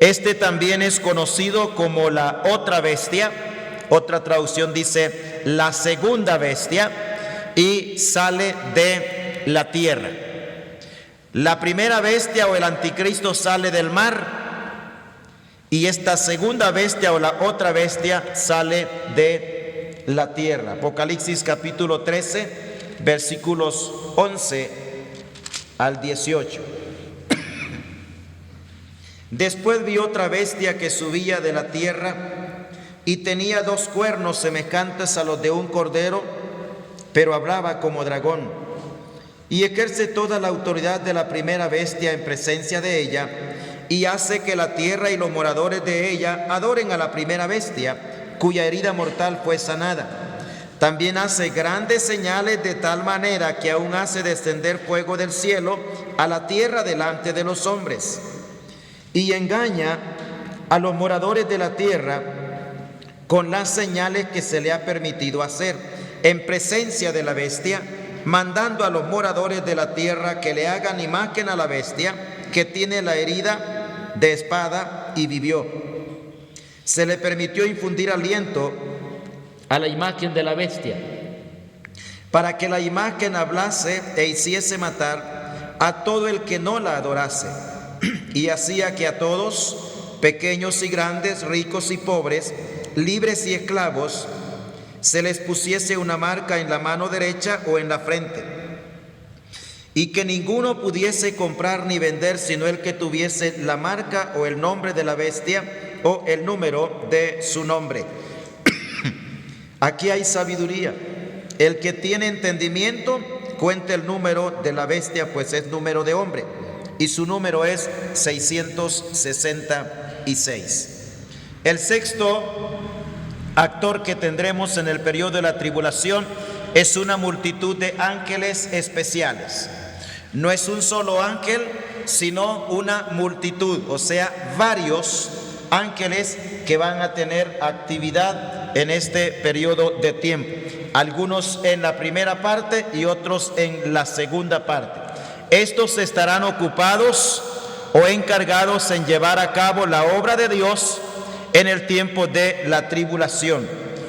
Este también es conocido como la otra bestia. Otra traducción dice la segunda bestia, y sale de la tierra. La primera bestia o el anticristo sale del mar, y esta segunda bestia o la otra bestia sale de la tierra. Apocalipsis capítulo 13, versículos 11 al 18. Después vi otra bestia que subía de la tierra y tenía 2 cuernos semejantes a los de un cordero, pero hablaba como dragón, y ejerce toda la autoridad de la primera bestia en presencia de ella, y hace que la tierra y los moradores de ella adoren a la primera bestia, cuya herida mortal fue sanada. También hace grandes señales de tal manera que aún hace descender fuego del cielo a la tierra delante de los hombres, y engaña a los moradores de la tierra con las señales que se le ha permitido hacer en presencia de la bestia, mandando a los moradores de la tierra que le hagan imagen a la bestia que tiene la herida de espada y vivió. Se le permitió infundir aliento a la imagen de la bestia, para que la imagen hablase e hiciese matar a todo el que no la adorase, y hacía que a todos, pequeños y grandes, ricos y pobres, libres y esclavos, se les pusiese una marca en la mano derecha o en la frente, y que ninguno pudiese comprar ni vender sino el que tuviese la marca o el nombre de la bestia o el número de su nombre. Aquí hay sabiduría. El que tiene entendimiento, cuente el número de la bestia, pues es número de hombre, y su número es 666. El sexto actor que tendremos en el periodo de la tribulación es una multitud de ángeles especiales. No es un solo ángel, sino una multitud, o sea, varios ángeles que van a tener actividad en este periodo de tiempo. Algunos en la primera parte y otros en la segunda parte. Estos estarán ocupados o encargados en llevar a cabo la obra de Dios en el tiempo de la tribulación.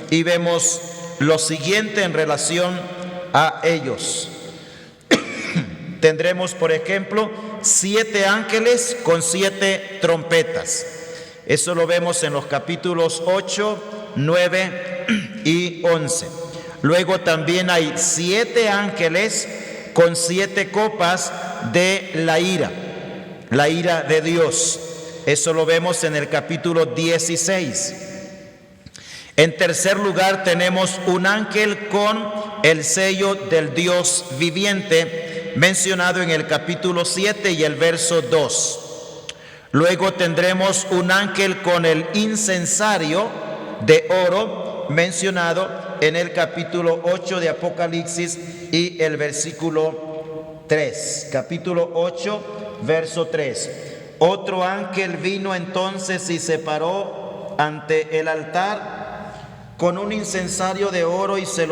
Y vemos lo siguiente en relación a ellos. Tendremos, por ejemplo, 7 ángeles con 7 trompetas. Eso lo vemos en los capítulos 8, 9 y 11. Luego también hay 7 ángeles con 7 copas de la ira de Dios. Eso lo vemos en el capítulo 16. En tercer lugar tenemos un ángel con el sello del Dios viviente, mencionado en el capítulo 7 y el verso 2. Luego tendremos un ángel con el incensario de oro, mencionado en el capítulo 8 de Apocalipsis y el versículo 3. Capítulo 8, verso 3. Otro ángel vino entonces y se paró ante el altar con un incensario de oro y se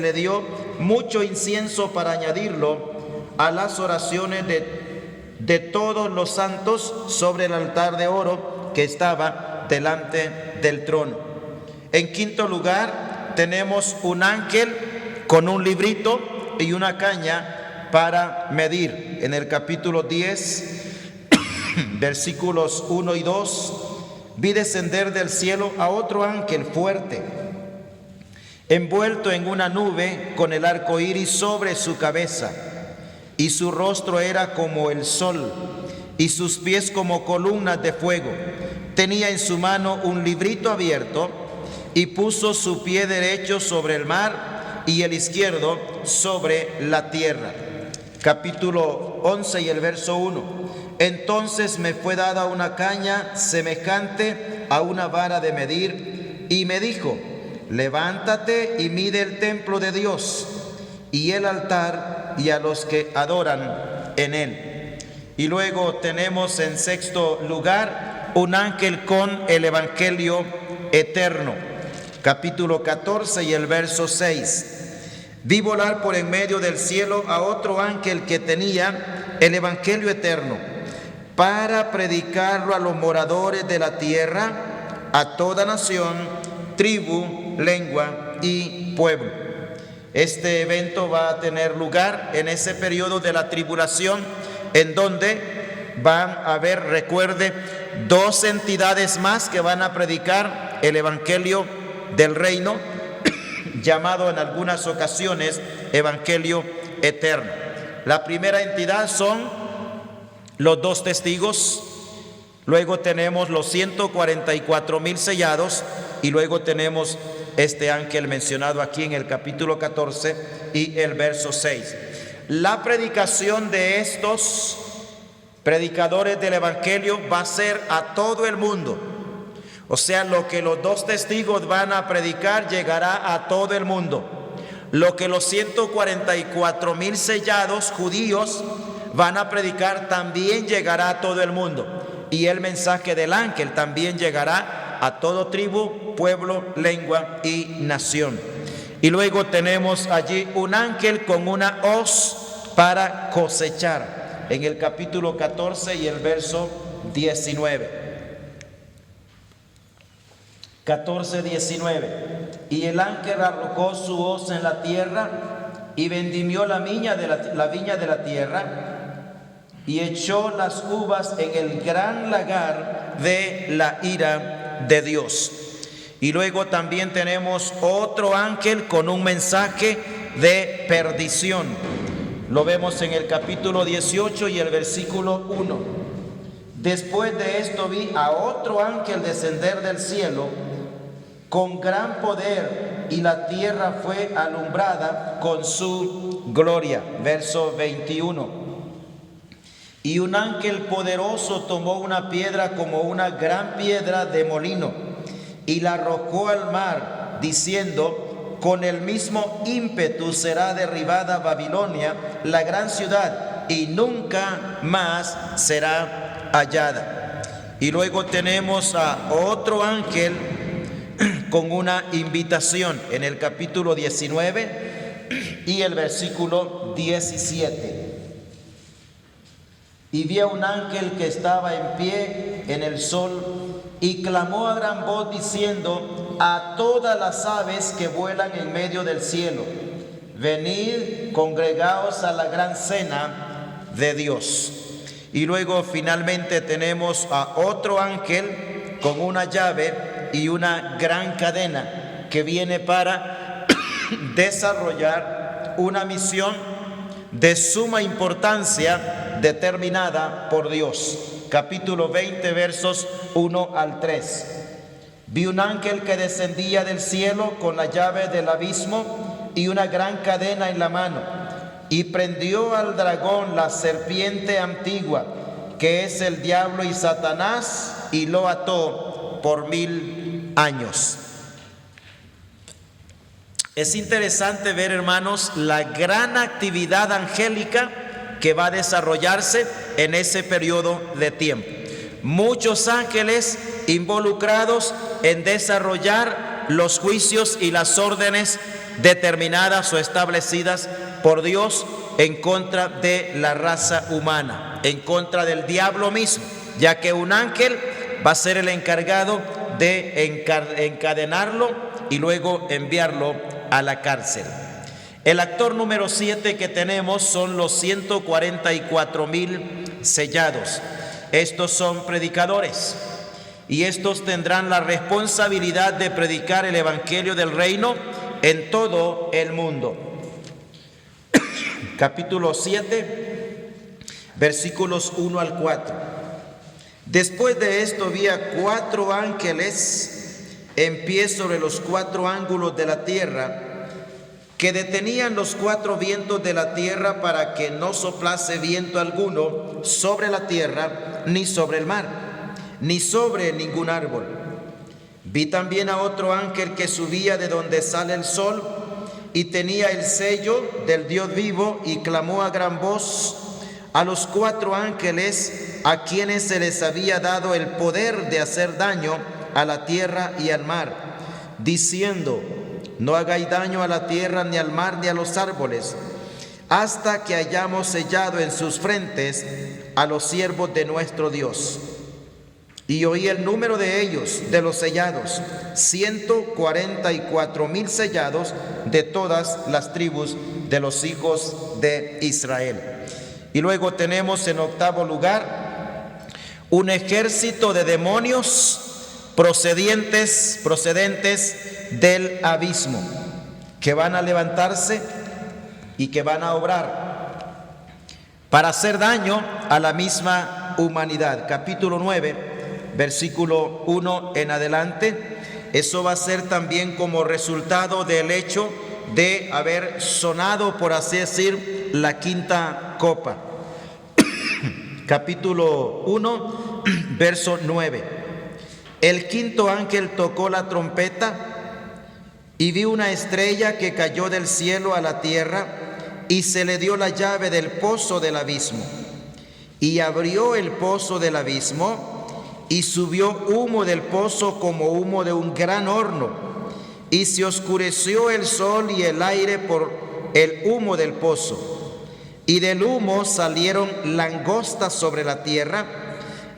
le dio mucho incienso para añadirlo a las oraciones de todos los santos sobre el altar de oro que estaba delante del trono. En quinto lugar tenemos un ángel con un librito y una caña para medir. En el capítulo 10 versículos 1 y 2, vi descender del cielo a otro ángel fuerte, envuelto en una nube con el arco iris sobre su cabeza, y su rostro era como el sol, y sus pies como columnas de fuego. Tenía en su mano un librito abierto, y puso su pie derecho sobre el mar y el izquierdo sobre la tierra. Capítulo 11 y el verso 1. Entonces me fue dada una caña semejante a una vara de medir, y me dijo: levántate y mide el templo de Dios, y el altar, y a los que adoran en él. Y luego tenemos en sexto lugar un ángel con el evangelio eterno. Capítulo 14 y el verso 6. Vi volar por en medio del cielo a otro ángel que tenía el evangelio eterno, para predicarlo a los moradores de la tierra, a toda nación, tribu, lengua y pueblo. Este evento va a tener lugar en ese periodo de la tribulación, en donde van a haber, recuerde, 2 entidades más que van a predicar el evangelio del reino, llamado en algunas ocasiones evangelio eterno. La primera entidad son los 2 testigos, luego tenemos los 144,000 sellados y luego tenemos este ángel mencionado aquí en el capítulo 14 y el verso 6. La predicación de estos predicadores del evangelio va a ser a todo el mundo. O sea, lo que los 2 testigos van a predicar llegará a todo el mundo. Lo que los 144,000 sellados judíos van a predicar también llegará a todo el mundo. Y el mensaje del ángel también llegará a todo tribu, pueblo, lengua y nación. Y luego tenemos allí un ángel con una hoz para cosechar, en el capítulo 14 y el verso 19. 14:19. Y el ángel arrojó su hoz en la tierra y vendimió la viña de la tierra y echó las uvas en el gran lagar de la ira de Dios. Y luego también tenemos otro ángel con un mensaje de perdición. Lo vemos en el capítulo 18 y el versículo 1. Después de esto vi a otro ángel descender del cielo con gran poder, y la tierra fue alumbrada con su gloria. Verso 21. Y un ángel poderoso tomó una piedra como una gran piedra de molino y la arrojó al mar, diciendo: con el mismo ímpetu será derribada Babilonia, la gran ciudad, y nunca más será hallada. Y luego tenemos a otro ángel con una invitación en el capítulo 19 y el versículo 17. Y vi a un ángel que estaba en pie en el sol y clamó a gran voz diciendo a todas las aves que vuelan en medio del cielo: venid, congregaos a la gran cena de Dios. Y luego finalmente tenemos a otro ángel con una llave y una gran cadena que viene para desarrollar una misión de suma importancia determinada por Dios. Capítulo 20, versos 1 al 3. Vi un ángel que descendía del cielo con la llave del abismo y una gran cadena en la mano, y prendió al dragón, la serpiente antigua, que es el diablo y Satanás, y lo ató por 1000 años. Es interesante ver, hermanos, la gran actividad angélica que va a desarrollarse en ese periodo de tiempo. Muchos ángeles involucrados en desarrollar los juicios y las órdenes determinadas o establecidas por Dios en contra de la raza humana, en contra del diablo mismo, ya que un ángel va a ser el encargado de encadenarlo y luego enviarlo a la cárcel. El actor número 7 que tenemos son los 144,000 sellados. Estos son predicadores y estos tendrán la responsabilidad de predicar el evangelio del reino en todo el mundo. Capítulo 7, versículos 1 al 4. Después de esto vi a 4 ángeles en pie sobre los 4 ángulos de la tierra, que detenían los 4 vientos de la tierra para que no soplase viento alguno sobre la tierra, ni sobre el mar, ni sobre ningún árbol. Vi también a otro ángel que subía de donde sale el sol y tenía el sello del Dios vivo, y clamó a gran voz a los 4 ángeles a quienes se les había dado el poder de hacer daño a la tierra y al mar, diciendo: no hagáis daño a la tierra, ni al mar, ni a los árboles, hasta que hayamos sellado en sus frentes a los siervos de nuestro Dios. Y oí el número de ellos, de los sellados, 144,000 sellados de todas las tribus de los hijos de Israel. Y luego tenemos en octavo lugar un ejército de demonios procedentes del abismo, que van a levantarse y que van a obrar para hacer daño a la misma humanidad. Capítulo 9, versículo 1 en adelante. Eso va a ser también como resultado del hecho de haber sonado, por así decir, la quinta copa. Capítulo 1, verso 9. El quinto ángel tocó la trompeta y vi una estrella que cayó del cielo a la tierra, y se le dio la llave del pozo del abismo. Y abrió el pozo del abismo, y subió humo del pozo como humo de un gran horno, y se oscureció el sol y el aire por el humo del pozo. Y del humo salieron langostas sobre la tierra,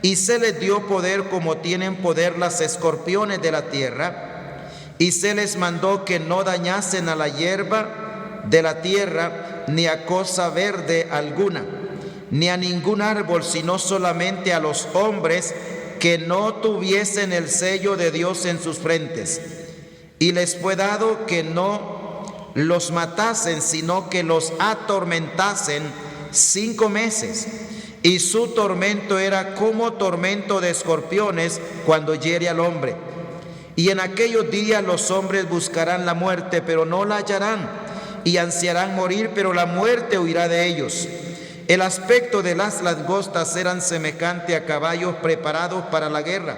y se les dio poder como tienen poder las escorpiones de la tierra, y se les mandó que no dañasen a la hierba de la tierra, ni a cosa verde alguna, ni a ningún árbol, sino solamente a los hombres que no tuviesen el sello de Dios en sus frentes. Y les fue dado que no los matasen, sino que los atormentasen 5 meses. Y su tormento era como tormento de escorpiones cuando hiere al hombre. Y en aquellos días los hombres buscarán la muerte, pero no la hallarán, y ansiarán morir, pero la muerte huirá de ellos. El aspecto de las langostas eran semejante a caballos preparados para la guerra.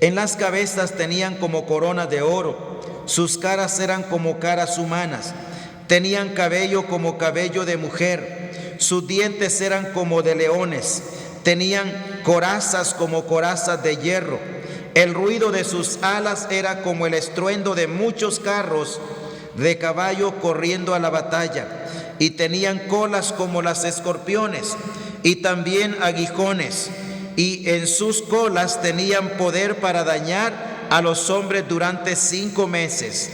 En las cabezas tenían como coronas de oro, sus caras eran como caras humanas, tenían cabello como cabello de mujer, sus dientes eran como de leones, tenían corazas como corazas de hierro, el ruido de sus alas era como el estruendo de muchos carros de caballo corriendo a la batalla. Y tenían colas como las escorpiones, y también aguijones, y en sus colas tenían poder para dañar a los hombres durante 5 meses.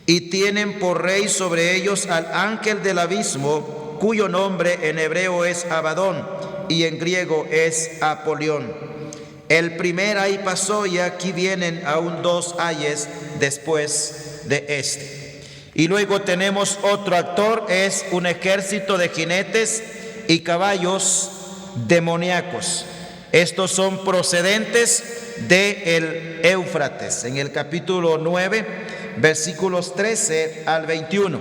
Y tienen por rey sobre ellos al ángel del abismo, cuyo nombre en hebreo es Abadón, y en griego es Apolión. El primer ay pasó, y aquí vienen aún 2 ayes después de este. Y luego tenemos otro actor, es un ejército de jinetes y caballos demoníacos. Estos son procedentes del Éufrates, en el capítulo 9, versículos 13 al 21.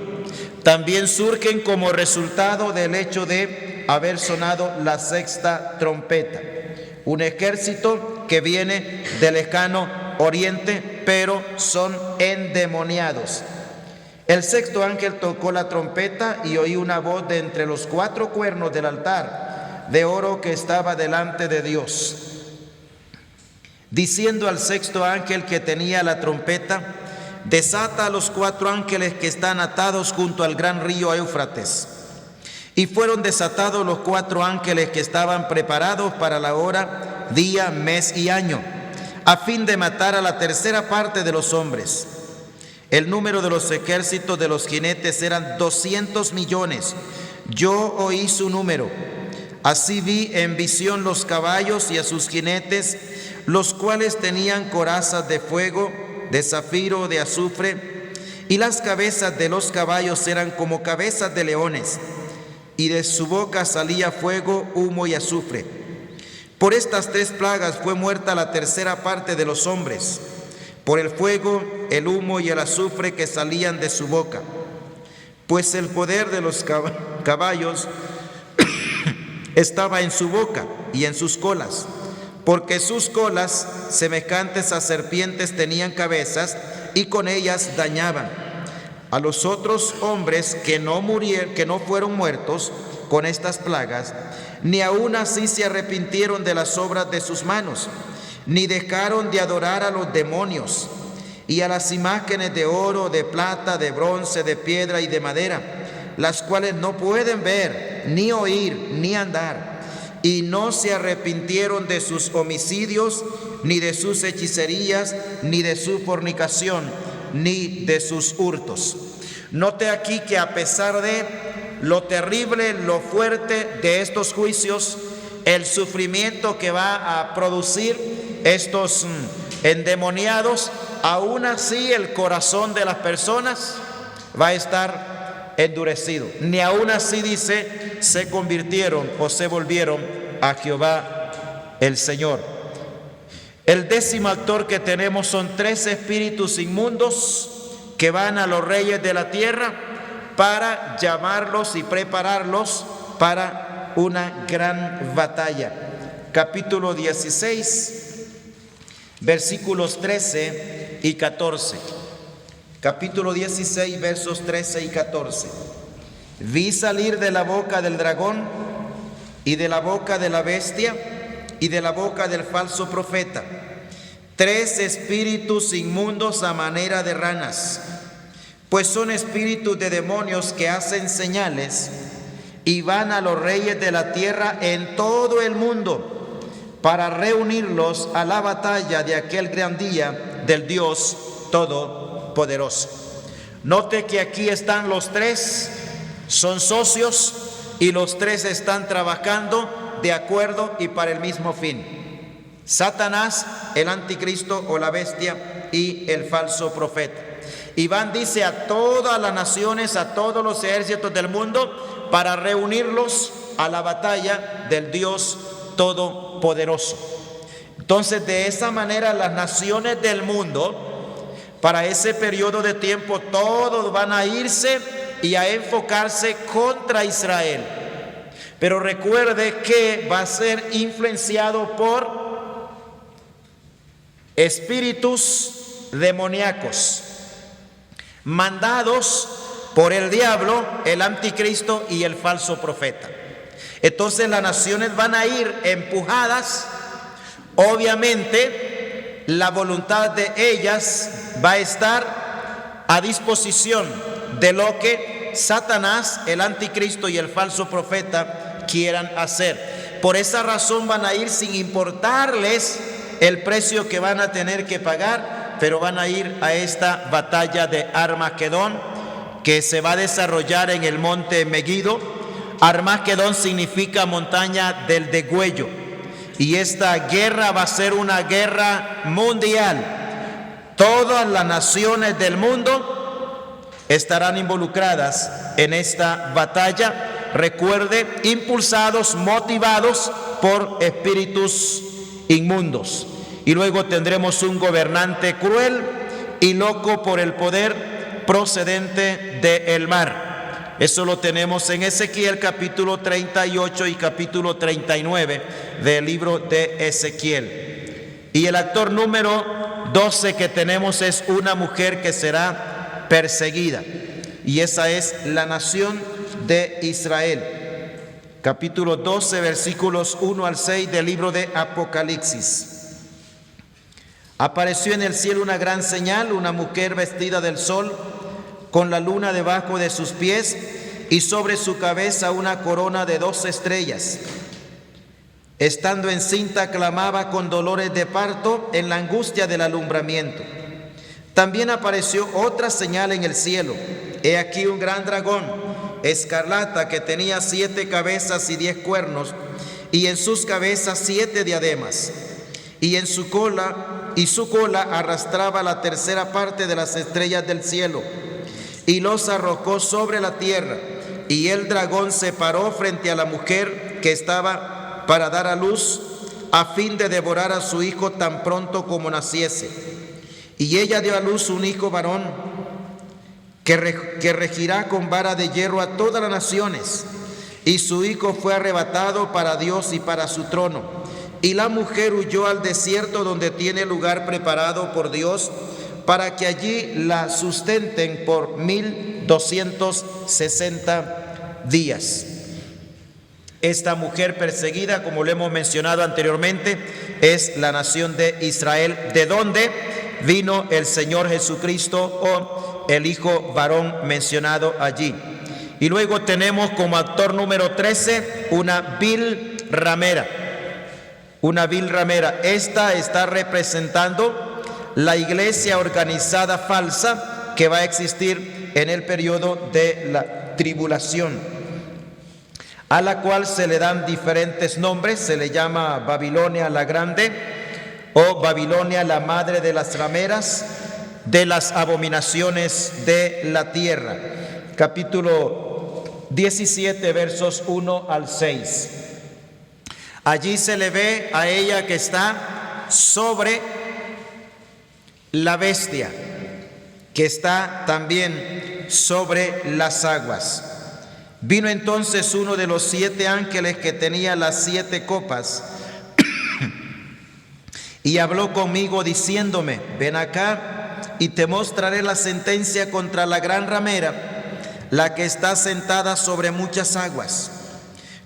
También surgen como resultado del hecho de haber sonado la 6ª trompeta. Un ejército que viene del lejano oriente, pero son endemoniados. El 6º ángel tocó la trompeta y oí una voz de entre los 4 cuernos del altar de oro que estaba delante de Dios, diciendo al 6º ángel que tenía la trompeta: desata a los 4 ángeles que están atados junto al gran río Éufrates. Y fueron desatados los 4 ángeles que estaban preparados para la hora, día, mes y año, a fin de matar a la 1/3 parte de los hombres. El número de los ejércitos de los jinetes eran 200 millones. Yo oí su número. Así vi en visión los caballos y a sus jinetes, los cuales tenían corazas de fuego, de zafiro, de azufre, y las cabezas de los caballos eran como cabezas de leones, y de su boca salía fuego, humo y azufre. Por estas 3 plagas fue muerta la 1/3 parte de los hombres, por el fuego, el humo y el azufre que salían de su boca. Pues el poder de los caballos estaba en su boca y en sus colas, porque sus colas, semejantes a serpientes, tenían cabezas, y con ellas dañaban a los otros hombres que no fueron muertos con estas plagas, ni aun así se arrepintieron de las obras de sus manos, ni dejaron de adorar a los demonios y a las imágenes de oro, de plata, de bronce, de piedra y de madera, las cuales no pueden ver, ni oír, ni andar. Y no se arrepintieron de sus homicidios, ni de sus hechicerías, ni de su fornicación, ni de sus hurtos. Note aquí que a pesar de lo terrible, lo fuerte de estos juicios, el sufrimiento que va a producir estos endemoniados, aún así el corazón de las personas va a estar endurecido. Ni aún así, dice, se convirtieron o se volvieron a Jehová el Señor. El 10º actor que tenemos son 3 espíritus inmundos que van a los reyes de la tierra para llamarlos y prepararlos para una gran batalla. Capítulo 16, versículos 13 y 14. Capítulo 16, versos 13 y 14. Vi salir de la boca del dragón y de la boca de la bestia y de la boca del falso profeta 3 espíritus inmundos a manera de ranas, pues son espíritus de demonios que hacen señales y van a los reyes de la tierra en todo el mundo para reunirlos a la batalla de aquel gran día del Dios Todopoderoso. Note que aquí están los 3, son socios y los 3 están trabajando de acuerdo y para el mismo fin. Satanás, el anticristo o la bestia y el falso profeta. Y van, dice, a todas las naciones, a todos los ejércitos del mundo para reunirlos a la batalla del Dios Todopoderoso. Entonces, de esa manera las naciones del mundo, para ese periodo de tiempo, todos van a irse y a enfocarse contra Israel. Pero recuerde que va a ser influenciado por espíritus demoníacos, mandados por el diablo, el anticristo y el falso profeta. Entonces las naciones van a ir empujadas. Obviamente la voluntad de ellas va a estar a disposición de lo que Satanás, el anticristo y el falso profeta quieran hacer. Por esa razón van a ir sin importarles el precio que van a tener que pagar, pero van a ir a esta batalla de Armagedón, que se va a desarrollar en el monte Megiddo. Armagedón significa montaña del degüello, y esta guerra va a ser una guerra mundial. Todas las naciones del mundo estarán involucradas en esta batalla. Recuerde, impulsados, motivados por espíritus inmundos. Y luego tendremos un gobernante cruel y loco por el poder procedente del mar. Eso lo tenemos en Ezequiel capítulo 38 y capítulo 39 del libro de Ezequiel. Y el actor número 12 que tenemos es una mujer que será perseguida, y esa es la nación de Israel. Capítulo 12, versículos 1 al 6 del libro de Apocalipsis. Apareció en el cielo una gran señal, una mujer vestida del sol, con la luna debajo de sus pies, y sobre su cabeza una corona de 2 estrellas. Estando encinta, clamaba con dolores de parto en la angustia del alumbramiento. También apareció otra señal en el cielo. He aquí un gran dragón, escarlata, que tenía 7 cabezas y 10 cuernos, y en sus cabezas 7 diademas, y su cola arrastraba la tercera parte de las estrellas del cielo, y los arrojó sobre la tierra. Y el dragón se paró frente a la mujer que estaba para dar a luz, a fin de devorar a su hijo tan pronto como naciese. Y ella dio a luz un hijo varón, que regirá con vara de hierro a todas las naciones. Y su hijo fue arrebatado para Dios y para su trono. Y la mujer huyó al desierto, donde tiene lugar preparado por Dios, para que allí la sustenten por 1260 días. Esta mujer perseguida, como lo hemos mencionado anteriormente, es la nación de Israel, de donde vino el Señor Jesucristo, o el Hijo varón mencionado allí. Y luego tenemos como actor número 13 una vil ramera. Una vil ramera. Esta está representando la iglesia organizada falsa que va a existir en el periodo de la tribulación, a la cual se le dan diferentes nombres. Se le llama Babilonia la Grande, o Babilonia la madre de las rameras, de las abominaciones de la tierra. capítulo 17, versos 1 al 6. Allí se le ve a ella que está sobre la bestia, que está también sobre las aguas. Vino entonces uno de los 7 ángeles que tenía las 7 copas y habló conmigo diciéndome: ven acá y te mostraré la sentencia contra la gran ramera, la que está sentada sobre muchas aguas,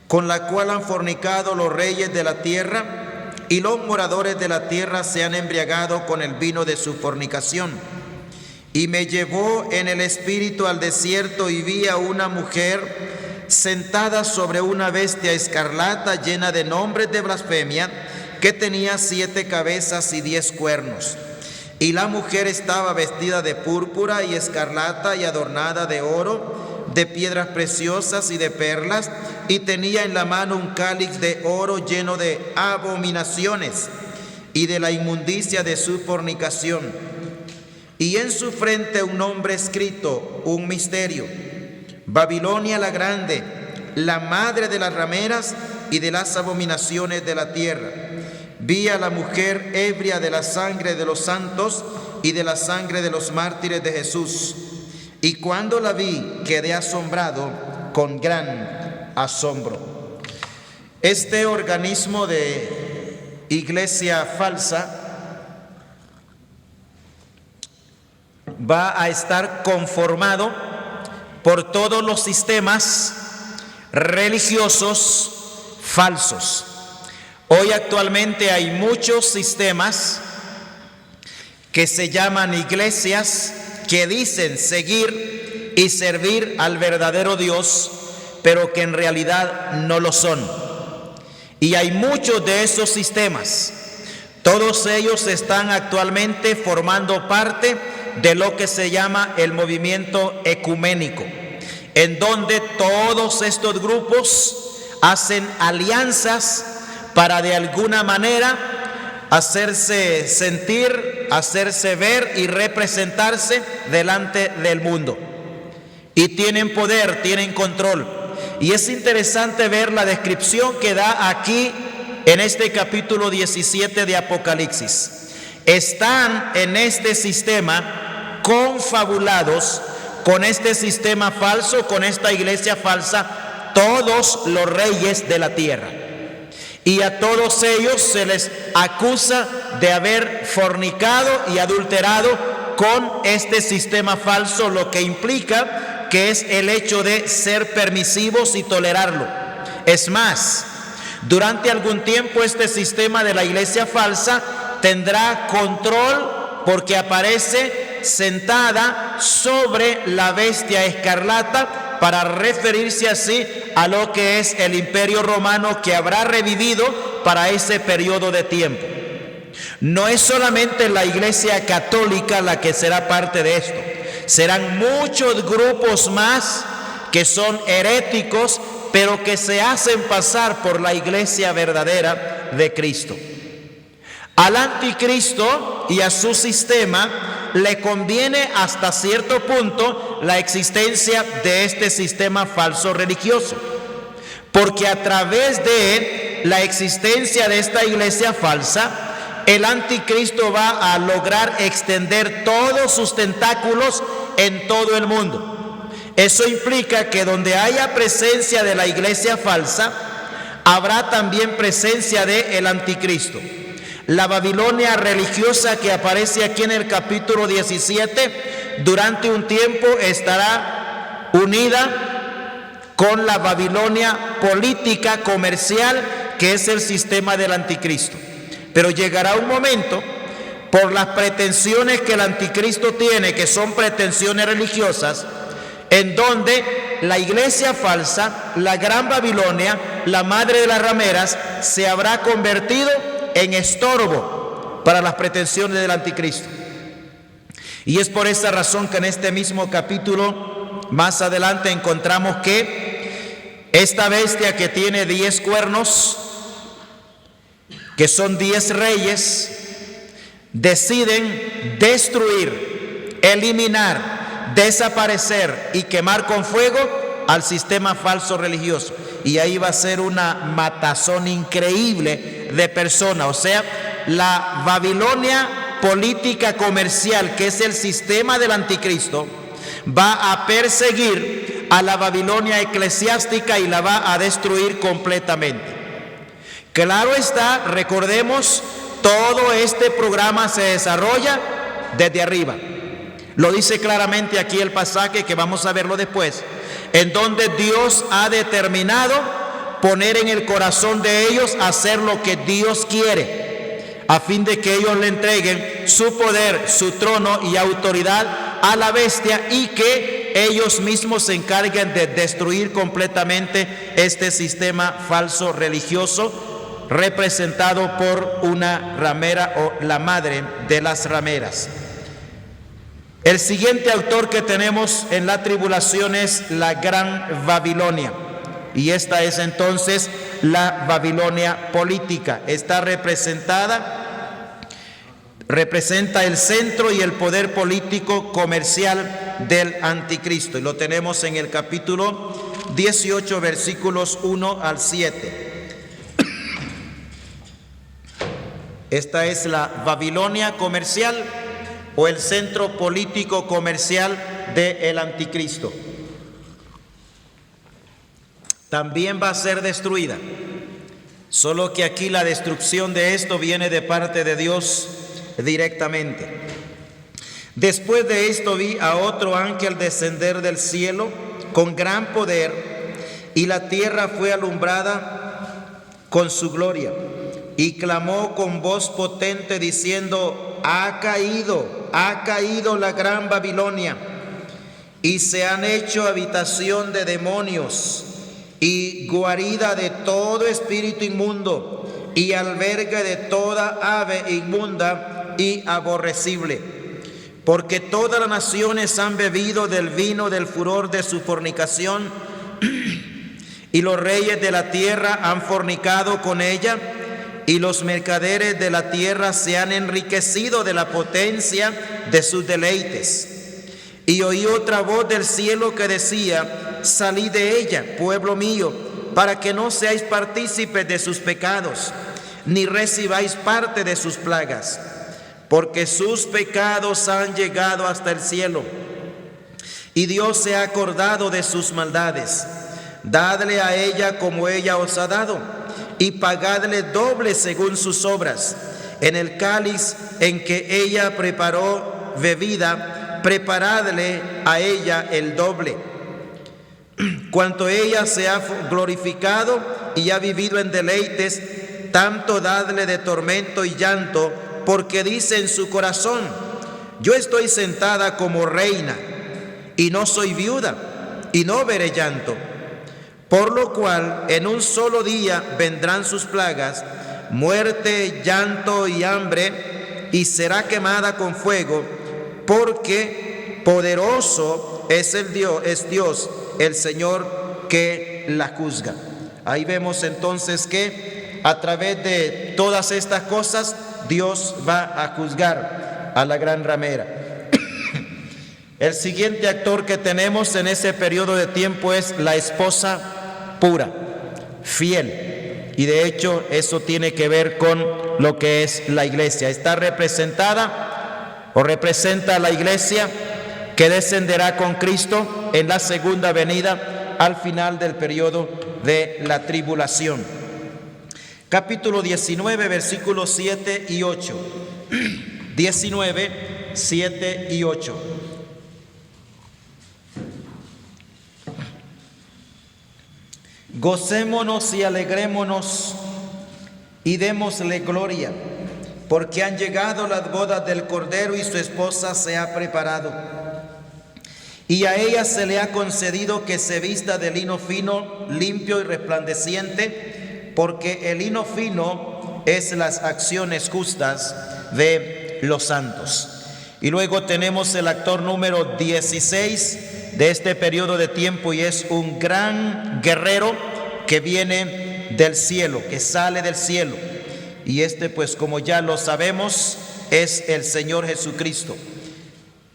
con la cual han fornicado los reyes de la tierra, y los moradores de la tierra se han embriagado con el vino de su fornicación. Y me llevó en el espíritu al desierto, y vi a una mujer sentada sobre una bestia escarlata llena de nombres de blasfemia, que tenía 7 cabezas y 10 cuernos. Y la mujer estaba vestida de púrpura y escarlata y adornada de oro, de piedras preciosas y de perlas, y tenía en la mano un cáliz de oro lleno de abominaciones y de la inmundicia de su fornicación. Y en su frente un nombre escrito, un misterio: Babilonia la grande, la madre de las rameras y de las abominaciones de la tierra. Vi a la mujer ebria de la sangre de los santos y de la sangre de los mártires de Jesús. Y cuando la vi, quedé asombrado con gran asombro. Este organismo de iglesia falsa va a estar conformado por todos los sistemas religiosos falsos. Hoy actualmente hay muchos sistemas que se llaman iglesias, que dicen seguir y servir al verdadero Dios, pero que en realidad no lo son. Y hay muchos de esos sistemas. Todos ellos están actualmente formando parte de lo que se llama el movimiento ecuménico, en donde todos estos grupos hacen alianzas para de alguna manera hacerse sentir, hacerse ver y representarse delante del mundo. Y tienen poder, tienen control. Y es interesante ver la descripción que da aquí en este capítulo 17 de Apocalipsis. Están en este sistema confabulados con este sistema falso, con esta iglesia falsa, todos los reyes de la tierra. Y a todos ellos se les acusa de haber fornicado y adulterado con este sistema falso, lo que implica que es el hecho de ser permisivos y tolerarlo. Es más, durante algún tiempo este sistema de la iglesia falsa tendrá control, porque aparece sentada sobre la bestia escarlata, para referirse así a lo que es el imperio romano, que habrá revivido para ese periodo de tiempo. No es solamente la iglesia católica la que será parte de esto. Serán muchos grupos más que son heréticos, pero que se hacen pasar por la iglesia verdadera de Cristo. Al anticristo y a su sistema le conviene hasta cierto punto la existencia de este sistema falso religioso, porque a través de la existencia de esta iglesia falsa, el anticristo va a lograr extender todos sus tentáculos en todo el mundo. Eso implica que donde haya presencia de la iglesia falsa, habrá también presencia del anticristo. La Babilonia religiosa que aparece aquí en el capítulo 17, durante un tiempo estará unida con la Babilonia política comercial, que es el sistema del anticristo. Pero llegará un momento, por las pretensiones que el anticristo tiene, que son pretensiones religiosas, en donde la iglesia falsa, la gran Babilonia, la madre de las rameras, se habrá convertido en estorbo para las pretensiones del anticristo. Y es por esa razón que en este mismo capítulo, más adelante, encontramos que esta bestia, que tiene 10 cuernos, que son 10 reyes, deciden destruir, eliminar, desaparecer y quemar con fuego al sistema falso religioso. Y ahí va a ser una matazón increíble de personas. O sea, la Babilonia política comercial, que es el sistema del anticristo, va a perseguir a la Babilonia eclesiástica y la va a destruir completamente. Claro está, recordemos, todo este programa se desarrolla desde arriba. Lo dice claramente aquí el pasaje, que vamos a verlo después, en donde Dios ha determinado poner en el corazón de ellos hacer lo que Dios quiere, a fin de que ellos le entreguen su poder, su trono y autoridad a la bestia, y que ellos mismos se encarguen de destruir completamente este sistema falso religioso, representado por una ramera o la madre de las rameras. El siguiente autor que tenemos en la tribulación es la Gran Babilonia, y esta es entonces la Babilonia política. Está representa el centro y el poder político comercial del anticristo, y lo tenemos en el capítulo 18, versículos 1 al 7. Esta es la Babilonia comercial, o el centro político comercial del anticristo. También va a ser destruida, solo que aquí la destrucción de esto viene de parte de Dios directamente. Después de esto vi a otro ángel descender del cielo con gran poder, y la tierra fue alumbrada con su gloria, y clamó con voz potente diciendo: ha caído la gran Babilonia, y se han hecho habitación de demonios y guarida de todo espíritu inmundo y albergue de toda ave inmunda y aborrecible, porque todas las naciones han bebido del vino del furor de su fornicación, y los reyes de la tierra han fornicado con ella, y los mercaderes de la tierra se han enriquecido de la potencia de sus deleites. Y oí otra voz del cielo que decía: salid de ella, pueblo mío, para que no seáis partícipes de sus pecados, ni recibáis parte de sus plagas, porque sus pecados han llegado hasta el cielo, y Dios se ha acordado de sus maldades. Dadle a ella como ella os ha dado, y pagadle doble según sus obras. En el cáliz en que ella preparó bebida, preparadle a ella el doble. Cuanto ella se ha glorificado y ha vivido en deleites, tanto dadle de tormento y llanto, porque dice en su corazón: yo estoy sentada como reina, y no soy viuda, y no veré llanto. Por lo cual en un solo día vendrán sus plagas, muerte, llanto y hambre, y será quemada con fuego, porque poderoso es Dios, el Señor que la juzga. Ahí vemos entonces que a través de todas estas cosas Dios va a juzgar a la gran ramera. El siguiente actor que tenemos en ese periodo de tiempo es la esposa pura, fiel, y de hecho eso tiene que ver con lo que es la iglesia. Está representada o representa a la iglesia que descenderá con Cristo en la segunda venida al final del periodo de la tribulación. Capítulo 19, versículos 7 y 8. 19, 7 y 8. Gocémonos y alegrémonos y démosle gloria, porque han llegado las bodas del Cordero y su esposa se ha preparado. Y a ella se le ha concedido que se vista de lino fino, limpio y resplandeciente, porque el lino fino es las acciones justas de los santos. Y luego tenemos el actor número 16 de este periodo de tiempo, y es un gran guerrero que viene del cielo, que sale del cielo, y este, pues como ya lo sabemos, es el Señor Jesucristo.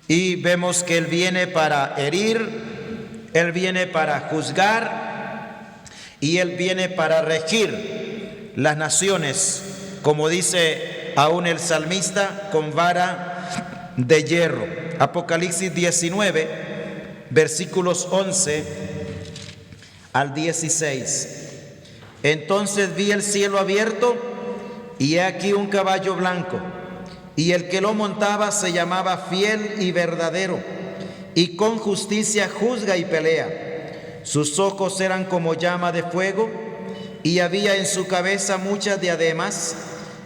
Y vemos que Él viene para herir, Él viene para juzgar y Él viene para regir las naciones, como dice aún el salmista, con vara de hierro. Apocalipsis 19, versículos 11 al 16. Entonces vi el cielo abierto y he aquí un caballo blanco, y el que lo montaba se llamaba Fiel y Verdadero, y con justicia juzga y pelea. Sus ojos eran como llama de fuego, y había en su cabeza muchas diademas,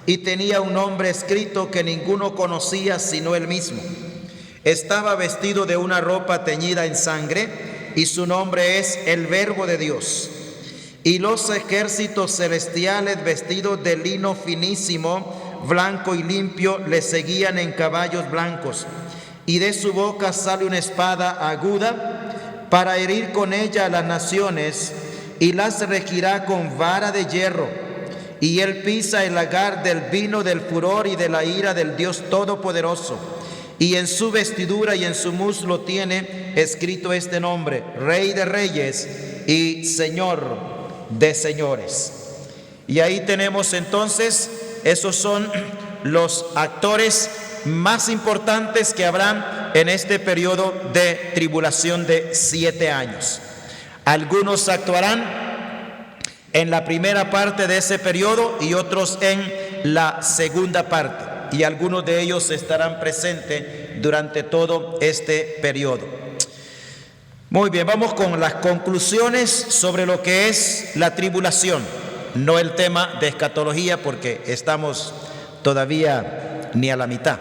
y tenía un nombre escrito que ninguno conocía sino él mismo. Estaba vestido de una ropa teñida en sangre, y su nombre es el Verbo de Dios. Y los ejércitos celestiales, vestidos de lino finísimo, blanco y limpio, le seguían en caballos blancos. Y de su boca sale una espada aguda para herir con ella a las naciones, y las regirá con vara de hierro. Y él pisa el lagar del vino del furor y de la ira del Dios Todopoderoso. Y en su vestidura y en su muslo tiene escrito este nombre: Rey de Reyes y Señor de señores. Y ahí tenemos entonces, esos son los actores más importantes que habrán en este periodo de tribulación de 7 años. Algunos actuarán en la primera parte de ese periodo y otros en la segunda parte, y algunos de ellos estarán presentes durante todo este periodo. Muy bien, vamos con las conclusiones sobre lo que es la tribulación, no el tema de escatología porque estamos todavía ni a la mitad,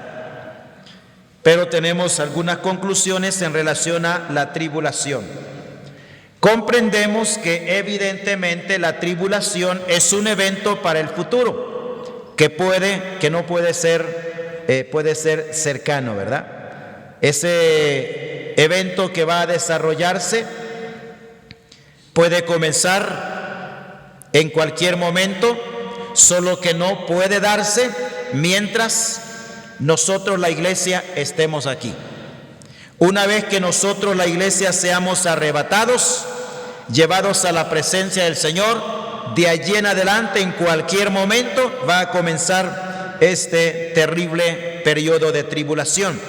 pero tenemos algunas conclusiones en relación a la tribulación. Comprendemos que evidentemente la tribulación es un evento para el futuro, que no puede ser cercano, ¿verdad? Ese evento que va a desarrollarse puede comenzar en cualquier momento, solo que no puede darse mientras nosotros, la iglesia, estemos aquí. Una vez que nosotros, la iglesia, seamos arrebatados, llevados a la presencia del Señor, de allí en adelante, en cualquier momento, va a comenzar este terrible periodo de tribulación.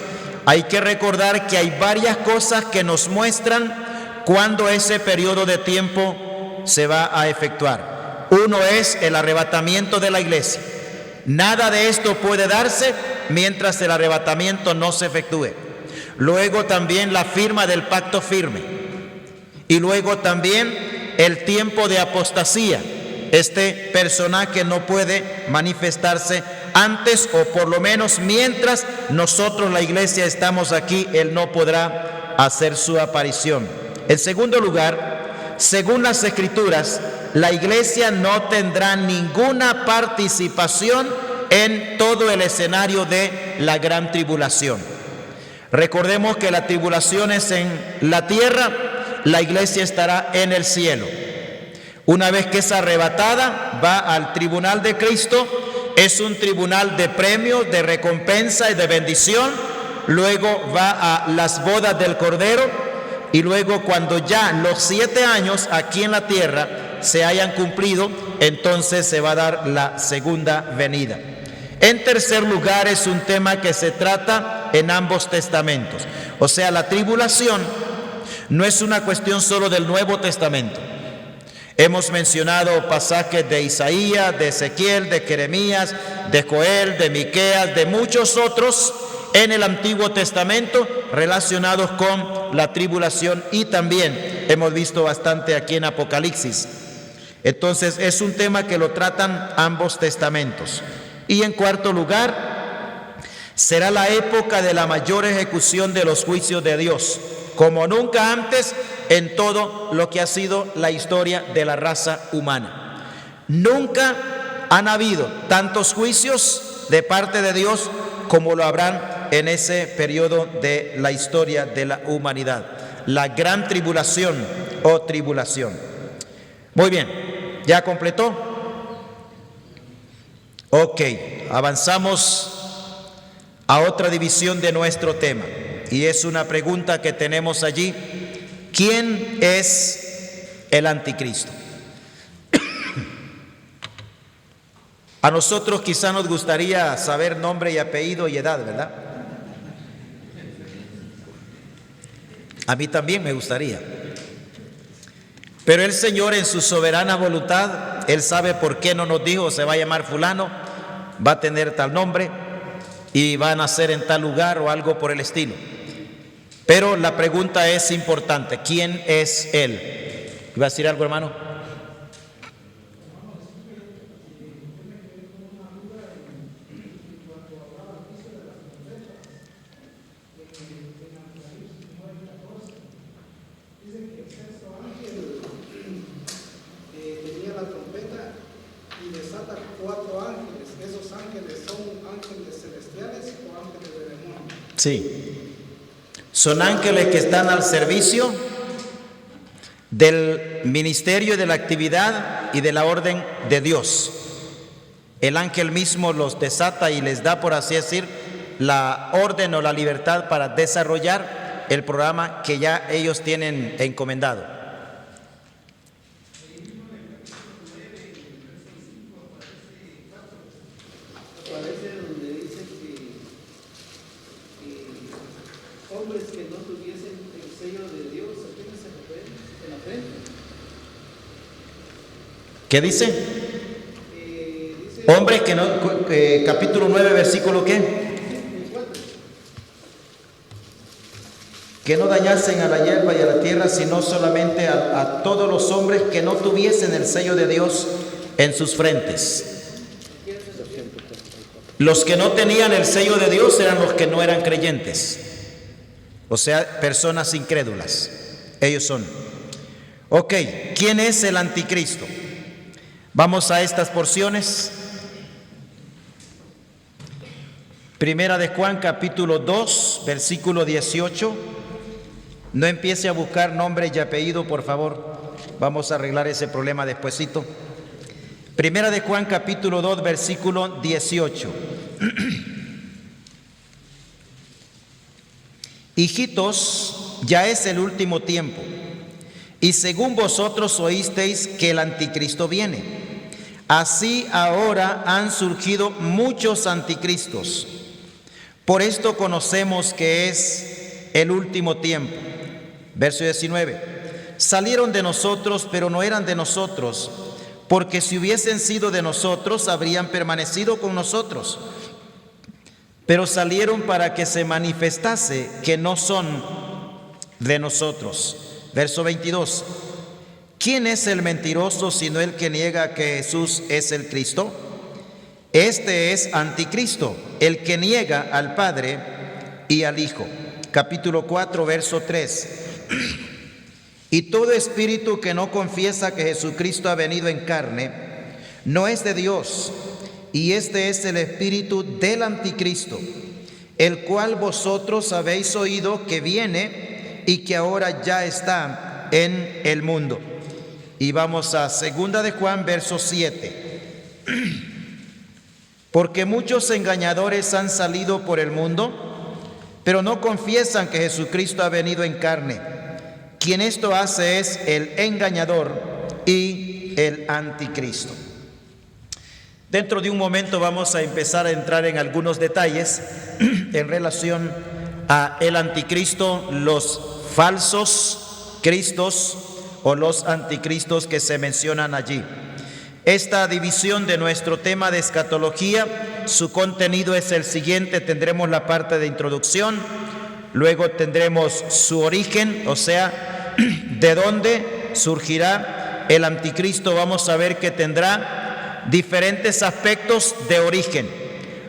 Hay que recordar que hay varias cosas que nos muestran cuándo ese periodo de tiempo se va a efectuar. Uno es el arrebatamiento de la iglesia. Nada de esto puede darse mientras el arrebatamiento no se efectúe. Luego también la firma del pacto firme. Y luego también el tiempo de apostasía. Este personaje no puede manifestarse antes, o por lo menos mientras nosotros, la iglesia, estamos aquí, él no podrá hacer su aparición. En segundo lugar, según las Escrituras, la iglesia no tendrá ninguna participación en todo el escenario de la gran tribulación. Recordemos que la tribulación es en la tierra, la iglesia estará en el cielo. Una vez que es arrebatada, va al tribunal de Cristo. Es un tribunal de premios, de recompensa y de bendición. Luego va a las bodas del Cordero, y luego, cuando ya los 7 años aquí en la tierra se hayan cumplido, entonces se va a dar la segunda venida. En tercer lugar, es un tema que se trata en ambos testamentos. O sea, la tribulación no es una cuestión solo del Nuevo Testamento. Hemos mencionado pasajes de Isaías, de Ezequiel, de Jeremías, de Joel, de Miqueas, de muchos otros en el Antiguo Testamento relacionados con la tribulación, y también hemos visto bastante aquí en Apocalipsis. Entonces es un tema que lo tratan ambos testamentos. Y en cuarto lugar, será la época de la mayor ejecución de los juicios de Dios, como nunca antes en todo lo que ha sido la historia de la raza humana. Nunca han habido tantos juicios de parte de Dios como lo habrán en ese periodo de la historia de la humanidad, la gran tribulación o tribulación. Muy bien, ¿ya completó? Ok, avanzamos a otra división de nuestro tema. y es una pregunta que tenemos allí: ¿quién es el anticristo? A nosotros quizá nos gustaría saber nombre y apellido y edad, ¿verdad? A mí también me gustaría. Pero el Señor, en su soberana voluntad, Él sabe por qué no nos dijo: se va a llamar fulano, va a tener tal nombre y va a nacer en tal lugar o algo por el estilo. Pero la pregunta es importante: ¿quién es Él? ¿Iba a decir algo, hermano? Sí, son ángeles que están al servicio del ministerio y de la actividad y de la orden de Dios. El ángel mismo los desata y les da, por así decir, la orden o la libertad para desarrollar el programa que ya ellos tienen encomendado. ¿Qué dice? Hombres que no, capítulo 9, versículo ¿qué? Que no dañasen a la hierba y a la tierra, sino solamente a todos los hombres que no tuviesen el sello de Dios en sus frentes. Los que no tenían el sello de Dios eran los que no eran creyentes, o sea, personas incrédulas. Ellos son. Ok, ¿quién es el anticristo? Vamos a estas porciones. Primera de Juan, capítulo 2, versículo 18. No empiece a buscar nombre y apellido, por favor. Vamos a arreglar ese problema despuesito. Primera de Juan, capítulo 2, versículo 18. Hijitos, ya es el último tiempo, y según vosotros oísteis que el anticristo viene. Así ahora han surgido muchos anticristos. Por esto conocemos que es el último tiempo. Verso 19. Salieron de nosotros, pero no eran de nosotros, porque si hubiesen sido de nosotros, habrían permanecido con nosotros. Pero salieron para que se manifestase que no son de nosotros. Verso 22. ¿Quién es el mentiroso sino el que niega que Jesús es el Cristo? Este es anticristo, el que niega al Padre y al Hijo. Capítulo 4, verso 3. Y todo espíritu que no confiesa que Jesucristo ha venido en carne, no es de Dios. Y este es el espíritu del anticristo, el cual vosotros habéis oído que viene y que ahora ya está en el mundo. Y vamos a 2 de Juan, verso 7. Porque muchos engañadores han salido por el mundo, pero no confiesan que Jesucristo ha venido en carne. Quien esto hace es el engañador y el anticristo. Dentro de un momento vamos a empezar a entrar en algunos detalles en relación a el anticristo, los falsos cristos o los anticristos que se mencionan allí. Esta división de nuestro tema de escatología, su contenido es el siguiente. Tendremos la parte de introducción, luego tendremos su origen, o sea, de dónde surgirá el anticristo. Vamos a ver que tendrá diferentes aspectos de origen.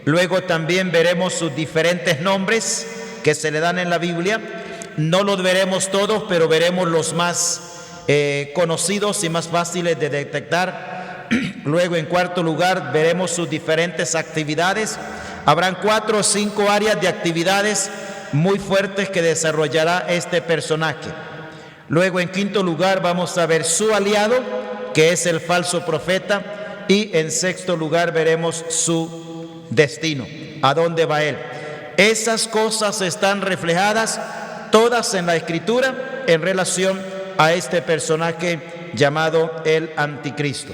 Luego también veremos sus diferentes nombres que se le dan en la Biblia. No los veremos todos, pero veremos los más conocidos y más fáciles de detectar. Luego, en cuarto lugar, veremos sus diferentes actividades. Habrán 4 o 5 áreas de actividades muy fuertes que desarrollará este personaje. Luego, en quinto lugar, vamos a ver su aliado, que es el falso profeta. Y en sexto lugar veremos su destino, a dónde va él. Esas cosas están reflejadas todas en la Escritura en relación a este personaje llamado el Anticristo.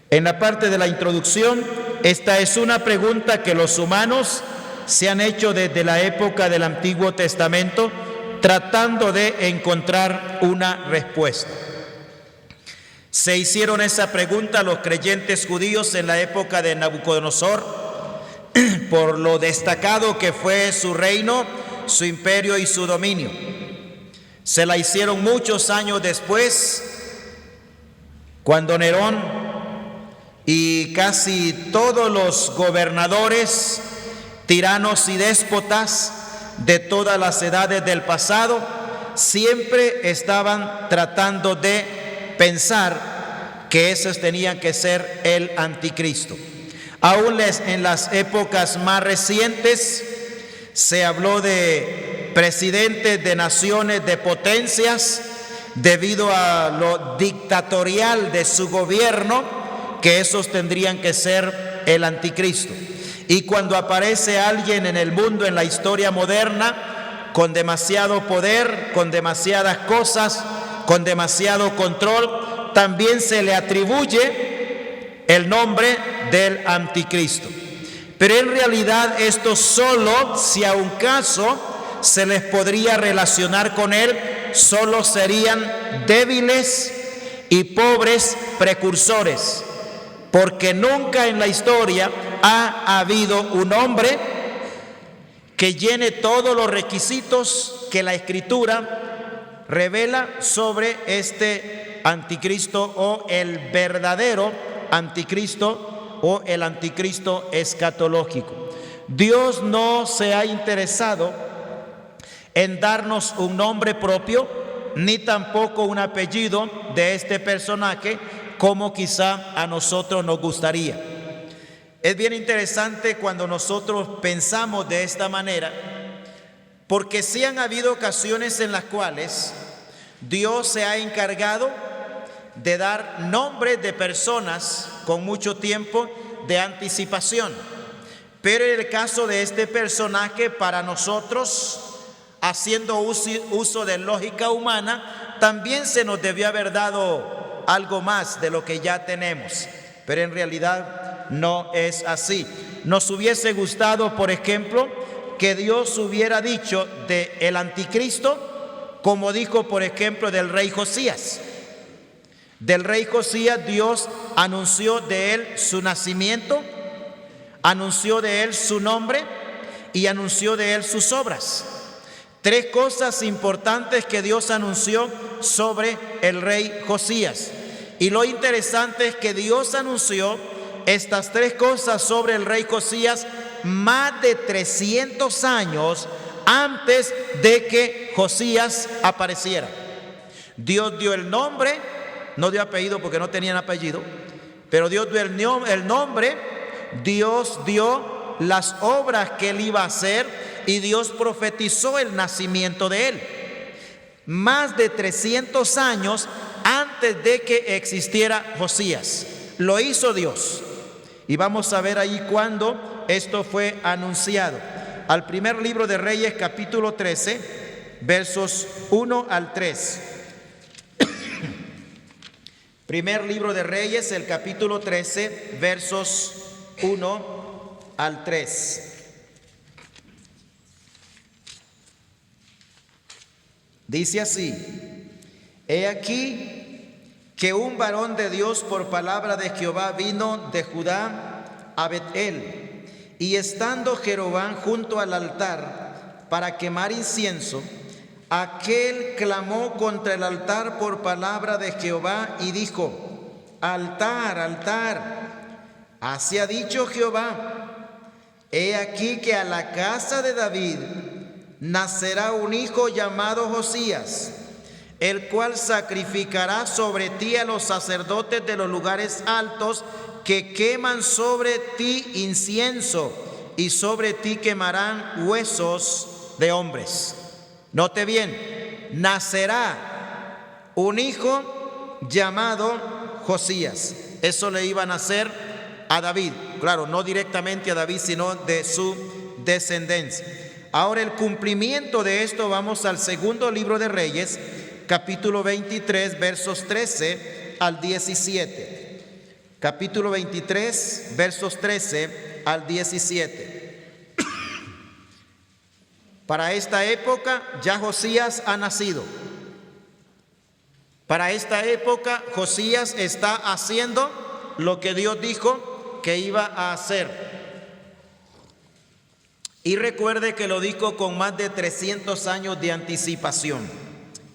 En la parte de la introducción, esta es una pregunta que los humanos se han hecho desde la época del Antiguo Testamento, tratando de encontrar una respuesta. Se hicieron esa pregunta los creyentes judíos en la época de Nabucodonosor, por lo destacado que fue su reino, su imperio y su dominio. Se la hicieron muchos años después, cuando Nerón y casi todos los gobernadores, tiranos y déspotas de todas las edades del pasado siempre estaban tratando de pensar que esos tenían que ser el Anticristo. Aún en las épocas más recientes se habló de presidentes de naciones, de potencias, debido a lo dictatorial de su gobierno, que esos tendrían que ser el Anticristo. Y cuando aparece alguien en el mundo, en la historia moderna, con demasiado poder, con demasiadas cosas, con demasiado control, también se le atribuye el nombre del Anticristo. Pero en realidad esto solo, si a un caso se les podría relacionar con él, solo serían débiles y pobres precursores, porque nunca en la historia ha habido un hombre que llene todos los requisitos que la Escritura revela sobre este Anticristo, o el verdadero Anticristo, o el Anticristo escatológico. Dios no se ha interesado en darnos un nombre propio, ni tampoco un apellido de este personaje, como quizá a nosotros nos gustaría. Es bien interesante cuando nosotros pensamos de esta manera, porque sí han habido ocasiones en las cuales Dios se ha encargado de dar nombres de personas con mucho tiempo de anticipación. Pero en el caso de este personaje, para nosotros, haciendo uso de lógica humana, también se nos debió haber dado algo más de lo que ya tenemos, pero en realidad no es así. Nos hubiese gustado, por ejemplo, que Dios hubiera dicho de el Anticristo, como dijo, por ejemplo, del rey Josías. Del rey Josías Dios anunció de él su nacimiento, anunció de él su nombre y anunció de él sus obras. Tres cosas importantes que Dios anunció sobre el rey Josías. Y lo interesante es que Dios anunció estas tres cosas sobre el rey Josías más de 300 años antes de que Josías apareciera. Dios dio el nombre, no dio apellido porque no tenían apellido, pero Dios dio el nombre, Dios dio las obras que él iba a hacer, y Dios profetizó el nacimiento de él. Más de 300 años antes de que existiera Josías. Lo hizo Dios. Y vamos a ver ahí cuándo esto fue anunciado. Al primer libro de Reyes, capítulo 13, versos 1 al 3. Primer libro de Reyes, el capítulo 13, versos 1 al 3. Dice así: he aquí que un varón de Dios por palabra de Jehová vino de Judá a Bet-el, y estando Jeroboam junto al altar para quemar incienso, aquel clamó contra el altar por palabra de Jehová y dijo: altar, altar, así ha dicho Jehová, he aquí que a la casa de David nacerá un hijo llamado Josías, el cual sacrificará sobre ti a los sacerdotes de los lugares altos, que queman sobre ti incienso, y sobre ti quemarán huesos de hombres. Note bien, nacerá un hijo llamado Josías. Eso le iba a nacer a David, claro, no directamente a David, sino de su descendencia. Ahora el cumplimiento de esto, vamos al segundo libro de Reyes, capítulo 23, versos 13 al 17. Capítulo 23, versos 13 al 17. Para esta época ya Josías ha nacido. Para esta época Josías está haciendo lo que Dios dijo que iba a hacer. Y recuerde que lo dijo con más de 300 años de anticipación.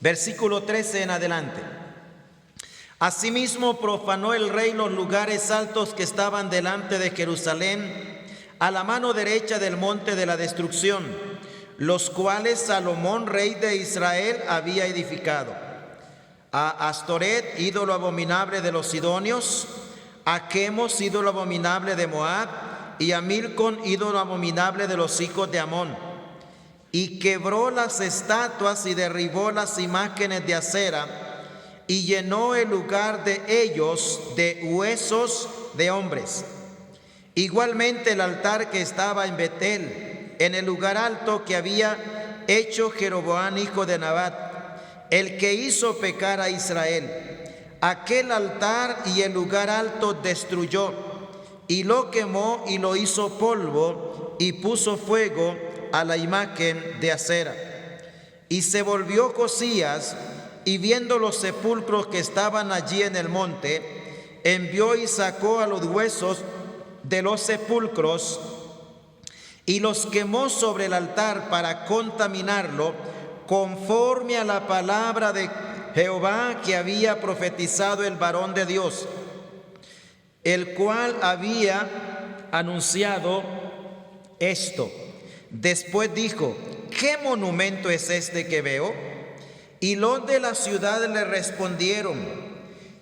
Versículo 13 en adelante. Asimismo profanó el rey los lugares altos que estaban delante de Jerusalén, a la mano derecha del monte de la destrucción, los cuales Salomón, rey de Israel, había edificado. A Astoret, ídolo abominable de los sidonios, a Quemos, ídolo abominable de Moab, y a Milcom, ídolo abominable de los hijos de Amón. Y quebró las estatuas y derribó las imágenes de acera, y llenó el lugar de ellos de huesos de hombres. Igualmente el altar que estaba en Betel, en el lugar alto que había hecho Jeroboam, hijo de Nabat, el que hizo pecar a Israel. Aquel altar y el lugar alto destruyó, y lo quemó y lo hizo polvo, y puso fuego a la imagen de acera. Y se volvió Josías, y viendo los sepulcros que estaban allí en el monte, envió y sacó a los huesos de los sepulcros, y los quemó sobre el altar para contaminarlo, conforme a la palabra de Jehová que había profetizado el varón de Dios, el cual había anunciado esto. Después dijo: ¿qué monumento es este que veo? Y los de la ciudad le respondieron: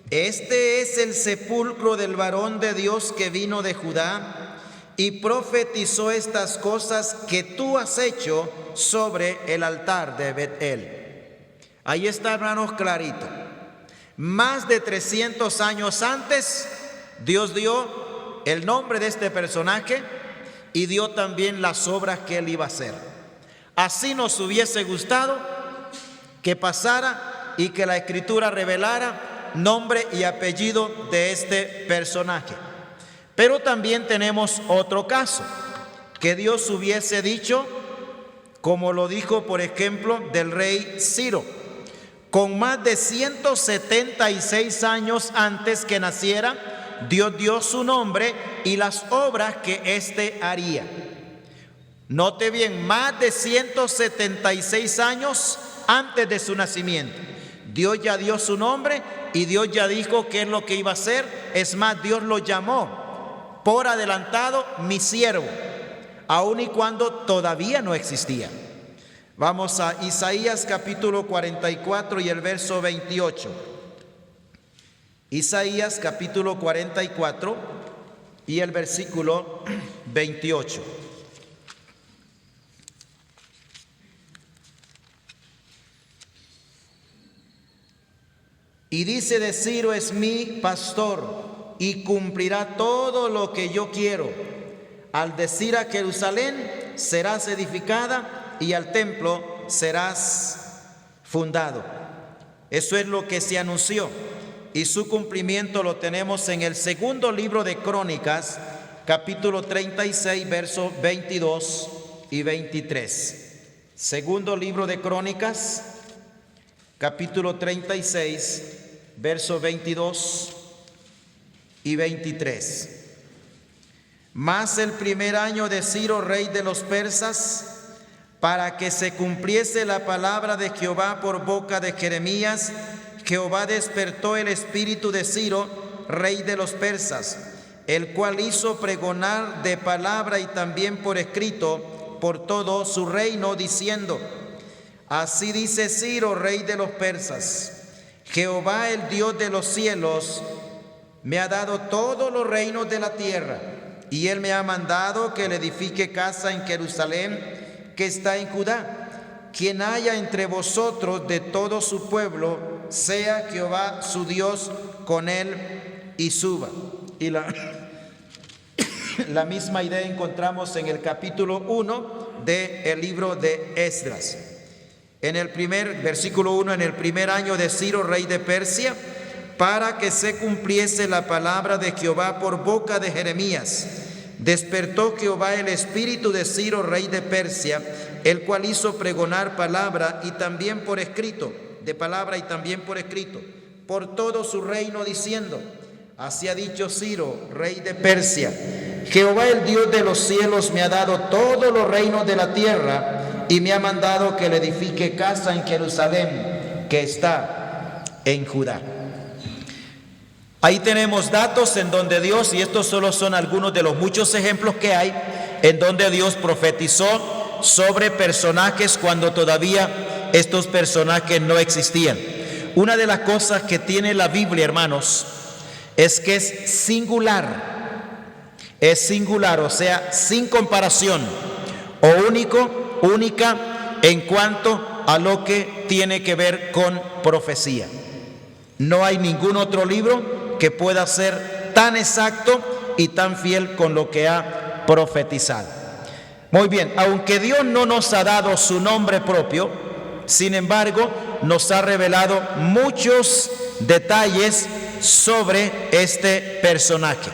este es el sepulcro del varón de Dios que vino de Judá y profetizó estas cosas que tú has hecho sobre el altar de Betel. Ahí está, hermanos, clarito. Más de 300 años antes, Dios dio el nombre de este personaje y dio también las obras que él iba a hacer. Así nos hubiese gustado que pasara y que la Escritura revelara nombre y apellido de este personaje. Pero también tenemos otro caso, que Dios hubiese dicho, como lo dijo, por ejemplo, del rey Ciro, con más de 176 años antes que naciera. Dios dio su nombre y las obras que éste haría. Note bien, más de 176 años antes de su nacimiento. Dios ya dio su nombre y Dios ya dijo qué es lo que iba a hacer. Es más, Dios lo llamó por adelantado mi siervo, aun y cuando todavía no existía. Vamos a Isaías capítulo 44 y el verso 28. Isaías capítulo 44 y el versículo 28. Y dice de Ciro: es mi pastor y cumplirá todo lo que yo quiero. Al decir a Jerusalén: serás edificada, y al templo serás fundado. Eso es lo que se anunció. Y su cumplimiento lo tenemos en el segundo libro de Crónicas, capítulo 36, versos 22 y 23. Segundo libro de Crónicas, capítulo 36, versos 22 y 23. Mas el primer año de Ciro, rey de los persas, para que se cumpliese la palabra de Jehová por boca de Jeremías, Jehová despertó el espíritu de Ciro, rey de los persas, el cual hizo pregonar de palabra y también por escrito por todo su reino, diciendo: así dice Ciro, rey de los persas: Jehová, el Dios de los cielos, me ha dado todos los reinos de la tierra, y él me ha mandado que le edifique casa en Jerusalén, que está en Judá. Quien haya entre vosotros de todo su pueblo, sea Jehová su Dios con él y suba. Y la La misma idea encontramos en el capítulo 1 del libro de Esdras. En el versículo 1, en el primer año de Ciro, rey de Persia, para que se cumpliese la palabra de Jehová por boca de Jeremías, despertó Jehová el espíritu de Ciro, rey de Persia, el cual hizo pregonar palabra y también por escrito, por todo su reino, diciendo: así ha dicho Ciro, rey de Persia: Jehová, el Dios de los cielos, me ha dado todos los reinos de la tierra y me ha mandado que le edifique casa en Jerusalén, que está en Judá. Ahí tenemos datos en donde Dios, y estos solo son algunos de los muchos ejemplos que hay, en donde Dios profetizó sobre personajes cuando todavía estos personajes no existían. Una de las cosas que tiene la Biblia, hermanos, es que es singular, o sea, sin comparación, o única en cuanto a lo que tiene que ver con profecía. No hay ningún otro libro que pueda ser tan exacto y tan fiel con lo que ha profetizado. Muy bien, aunque Dios no nos ha dado su nombre propio, sin embargo, nos ha revelado muchos detalles sobre este personaje.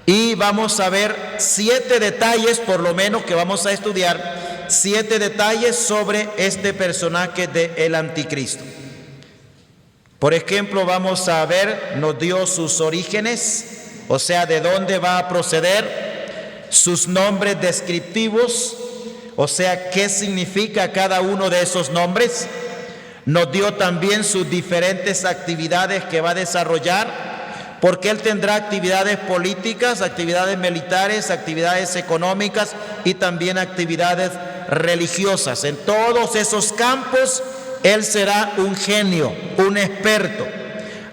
Y vamos a ver 7 detalles, por lo menos, que vamos a estudiar, 7 detalles sobre este personaje del anticristo. Por ejemplo, vamos a ver, nos dio sus orígenes, o sea, de dónde va a proceder, sus nombres descriptivos, o sea, qué significa cada uno de esos nombres. Nos dio también sus diferentes actividades que va a desarrollar, porque él tendrá actividades políticas, actividades militares, actividades económicas y también actividades religiosas. En todos esos campos él será un genio, un experto.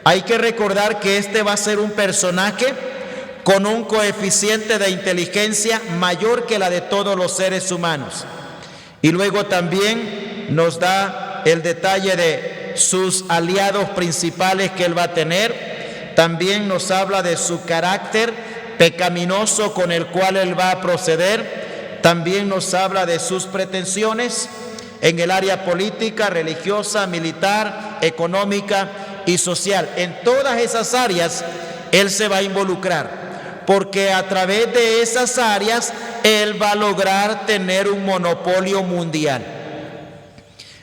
Hay que recordar que este va a ser un personaje con un coeficiente de inteligencia mayor que la de todos los seres humanos. Y luego también nos da el detalle de sus aliados principales que él va a tener. También nos habla de su carácter pecaminoso con el cual él va a proceder. También nos habla de sus pretensiones en el área política, religiosa, militar, económica y social. En todas esas áreas él se va a involucrar, porque a través de esas áreas él va a lograr tener un monopolio mundial,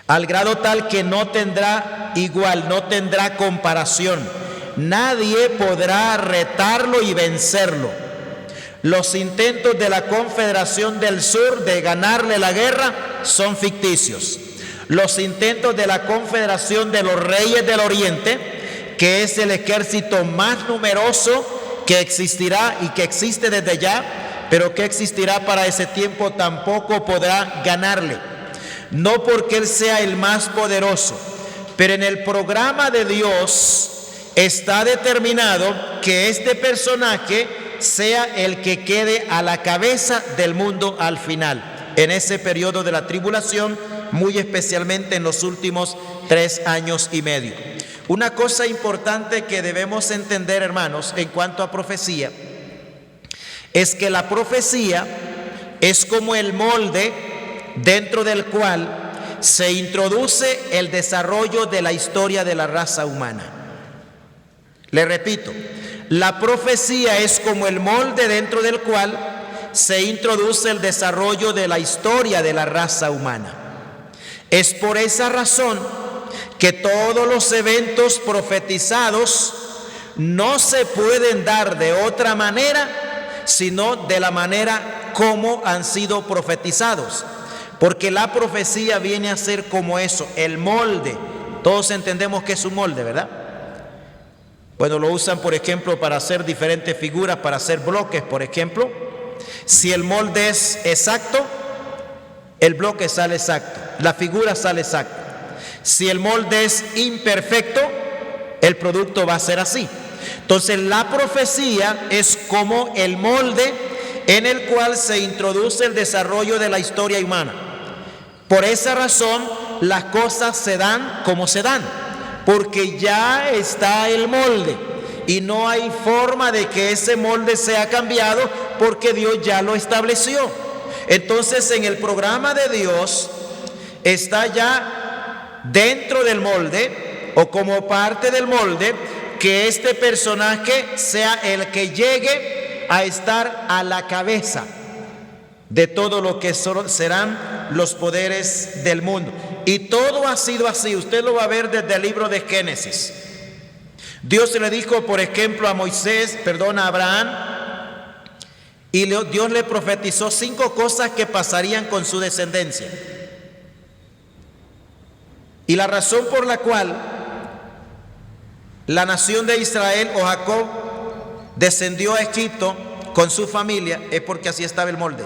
al grado tal que no tendrá igual, no tendrá comparación. Nadie podrá retarlo y vencerlo. Los intentos de la Confederación del Sur de ganarle la guerra son ficticios. Los intentos de la Confederación de los Reyes del Oriente, que es el ejército más numeroso que existirá y que existe desde ya, pero que existirá para ese tiempo, tampoco podrá ganarle. No porque él sea el más poderoso, pero en el programa de Dios está determinado que este personaje sea el que quede a la cabeza del mundo al final, en ese periodo de la tribulación, muy especialmente en los últimos 3 años y medio. Una cosa importante que debemos entender, hermanos, en cuanto a profecía, es que la profecía es como el molde dentro del cual se introduce el desarrollo de la historia de la raza humana. Le repito, la profecía es como el molde dentro del cual se introduce el desarrollo de la historia de la raza humana. Es por esa razón que todos los eventos profetizados no se pueden dar de otra manera, sino de la manera como han sido profetizados. Porque la profecía viene a ser como eso, el molde. Todos entendemos que es un molde, ¿verdad? Bueno, lo usan, por ejemplo, para hacer diferentes figuras, para hacer bloques, por ejemplo. Si el molde es exacto, el bloque sale exacto, la figura sale exacta. Si el molde es imperfecto, el producto va a ser así. Entonces, la profecía es como el molde en el cual se introduce el desarrollo de la historia humana. Por esa razón, las cosas se dan como se dan, porque ya está el molde y no hay forma de que ese molde sea cambiado porque Dios ya lo estableció. Entonces, en el programa de Dios está ya dentro del molde o como parte del molde que este personaje sea el que llegue a estar a la cabeza de todo lo que serán los poderes del mundo. Y todo ha sido así. Usted lo va a ver desde el libro de Génesis. Dios le dijo, por ejemplo, a Abraham, y Dios le profetizó 5 cosas que pasarían con su descendencia. Y la razón por la cual la nación de Israel o Jacob descendió a Egipto con su familia es porque así estaba el molde.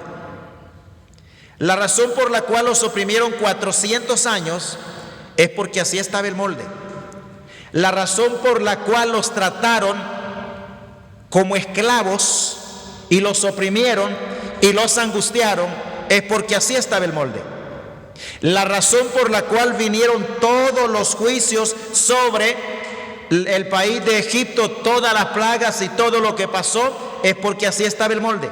La razón por la cual los oprimieron 400 años es porque así estaba el molde. La razón por la cual los trataron como esclavos y los oprimieron y los angustiaron es porque así estaba el molde. La razón por la cual vinieron todos los juicios sobre el país de Egipto, todas las plagas y todo lo que pasó, es porque así estaba el molde.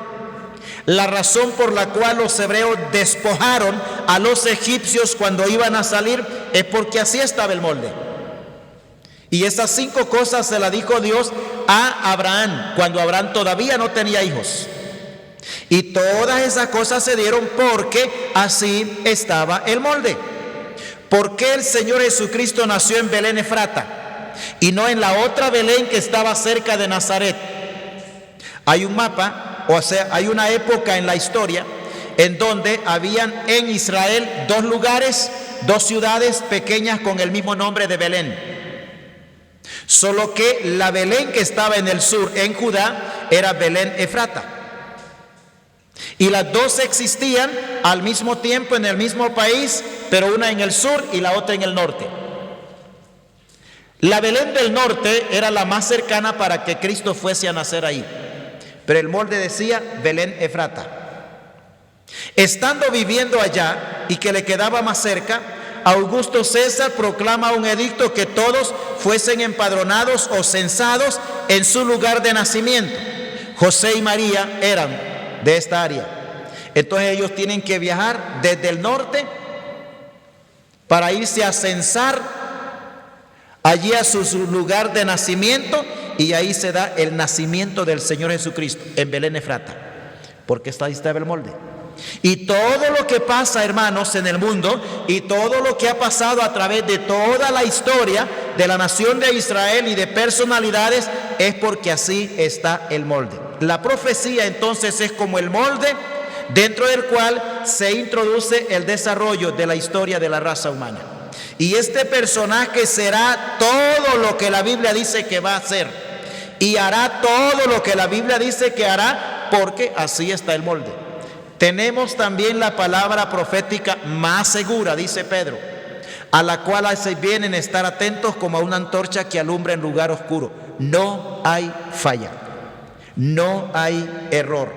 La razón por la cual los hebreos despojaron a los egipcios cuando iban a salir es porque así estaba el molde. Y esas 5 cosas se las dijo Dios a Abraham cuando Abraham todavía no tenía hijos. Y todas esas cosas se dieron porque así estaba el molde. ¿Por qué el Señor Jesucristo nació en Belén Efrata y no en la otra Belén que estaba cerca de Nazaret? Hay un mapa, o sea, hay una época en la historia en donde habían en Israel 2 lugares, 2 ciudades pequeñas con el mismo nombre de Belén. Solo que la Belén que estaba en el sur, en Judá, era Belén Efrata. Y las 2 existían al mismo tiempo en el mismo país, pero una en el sur y la otra en el norte. La Belén del norte era la más cercana para que Cristo fuese a nacer ahí, pero el molde decía Belén Efrata. Estando viviendo allá y que le quedaba más cerca, Augusto César proclama un edicto que todos fuesen empadronados o censados en su lugar de nacimiento. José y María eran de esta área. Entonces ellos tienen que viajar desde el norte para irse a censar allí a su lugar de nacimiento, y ahí se da el nacimiento del Señor Jesucristo en Belén Efrata, porque ahí estaba el molde. Y todo lo que pasa, hermanos, en el mundo, y todo lo que ha pasado a través de toda la historia de la nación de Israel y de personalidades, es porque así está el molde. La profecía entonces es como el molde dentro del cual se introduce el desarrollo de la historia de la raza humana. Y este personaje será todo lo que la Biblia dice que va a hacer, y hará todo lo que la Biblia dice que hará, porque así está el molde. Tenemos también la palabra profética más segura, dice Pedro, a la cual se vienen a estar atentos como a una antorcha que alumbra en lugar oscuro. No hay falla, no hay error.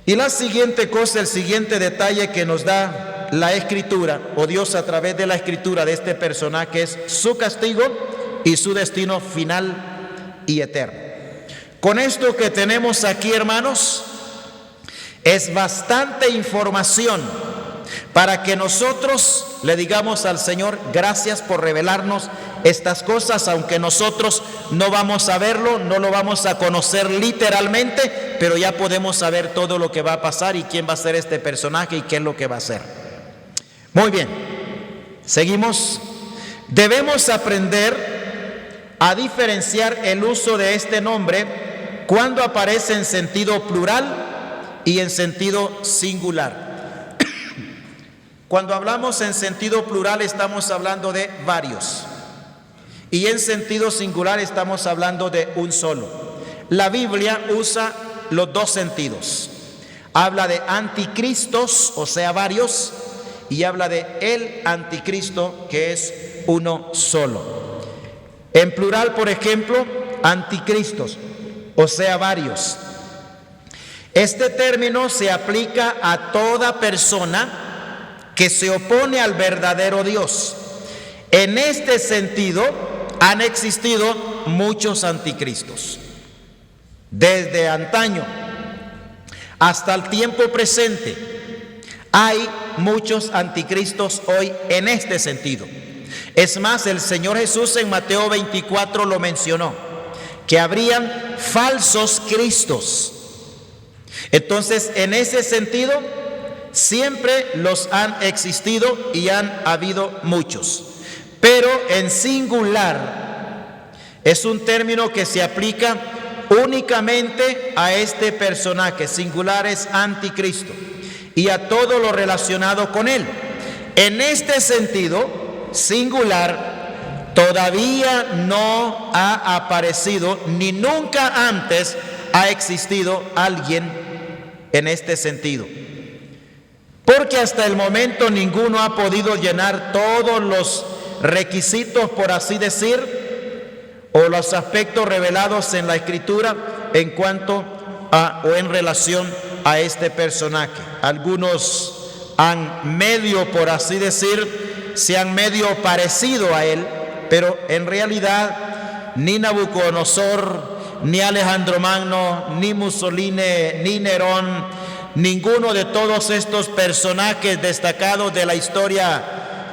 Y la siguiente cosa, el siguiente detalle que nos da la Escritura, o Dios a través de la Escritura de este personaje, es su castigo y su destino final y eterno. Con esto que tenemos aquí, hermanos, es bastante información para que nosotros le digamos al Señor: gracias por revelarnos estas cosas, aunque nosotros no vamos a verlo, no lo vamos a conocer literalmente, pero ya podemos saber todo lo que va a pasar y quién va a ser este personaje y qué es lo que va a hacer. Muy bien, seguimos. Debemos aprender a diferenciar el uso de este nombre cuando aparece en sentido plural y en sentido singular. Cuando hablamos en sentido plural estamos hablando de varios, y en sentido singular estamos hablando de un solo. La Biblia usa los 2 sentidos. Habla de anticristos, o sea, varios, y habla de el anticristo, que es uno solo. En plural, por ejemplo, anticristos, o sea, varios. Este término se aplica a toda persona que se opone al verdadero Dios. En este sentido, han existido muchos anticristos desde antaño, hasta el tiempo presente, hay muchos anticristos hoy en este sentido. Es más, el Señor Jesús en Mateo 24 lo mencionó, que habrían falsos cristos. Entonces, en ese sentido, siempre los han existido y han habido muchos. Pero en singular es un término que se aplica únicamente a este personaje. Singular es anticristo y a todo lo relacionado con él. En este sentido, singular, todavía no ha aparecido ni nunca antes ha existido alguien en este sentido. Porque hasta el momento ninguno ha podido llenar todos los requisitos, por así decir, o los aspectos revelados en la Escritura en cuanto a o en relación a este personaje. Algunos han medio, por así decir, se han medio parecido a él, pero en realidad ni Nabucodonosor, ni Alejandro Magno, ni Mussolini, ni Nerón, ninguno de todos estos personajes destacados de la historia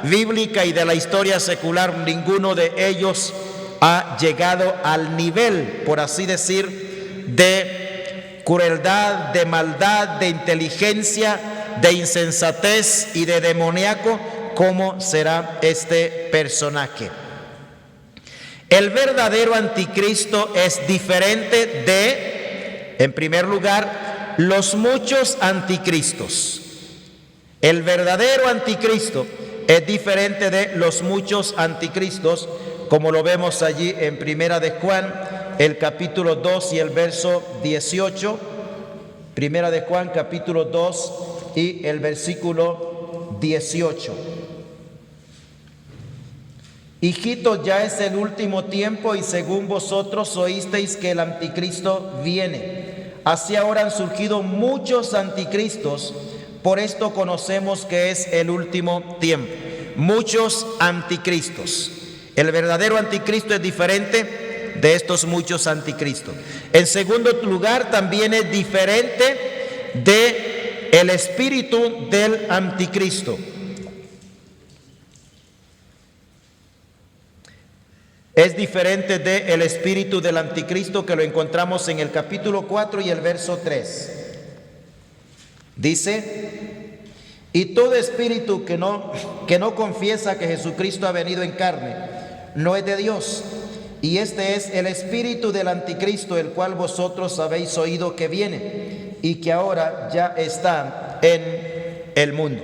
bíblica y de la historia secular, ninguno de ellos ha llegado al nivel, por así decir, de crueldad, de maldad, de inteligencia, de insensatez y de demoníaco como será este personaje. El verdadero anticristo es diferente de, en primer lugar, los muchos anticristos. El verdadero anticristo es diferente de los muchos anticristos, como lo vemos allí en Primera de Juan, el capítulo 2 y el verso 18. Primera de Juan, capítulo 2 y el versículo 18. Hijitos, ya es el último tiempo y según vosotros oísteis que el anticristo viene. Así ahora han surgido muchos anticristos, por esto conocemos que es el último tiempo. Muchos anticristos. El verdadero anticristo es diferente de estos muchos anticristos. En segundo lugar, también es diferente de el espíritu del anticristo. Es diferente del espíritu del anticristo, que lo encontramos en el capítulo 4 y el verso 3. Dice: y todo espíritu que no confiesa que Jesucristo ha venido en carne, no es de Dios. Y este es el espíritu del anticristo, el cual vosotros habéis oído que viene y que ahora ya está en el mundo.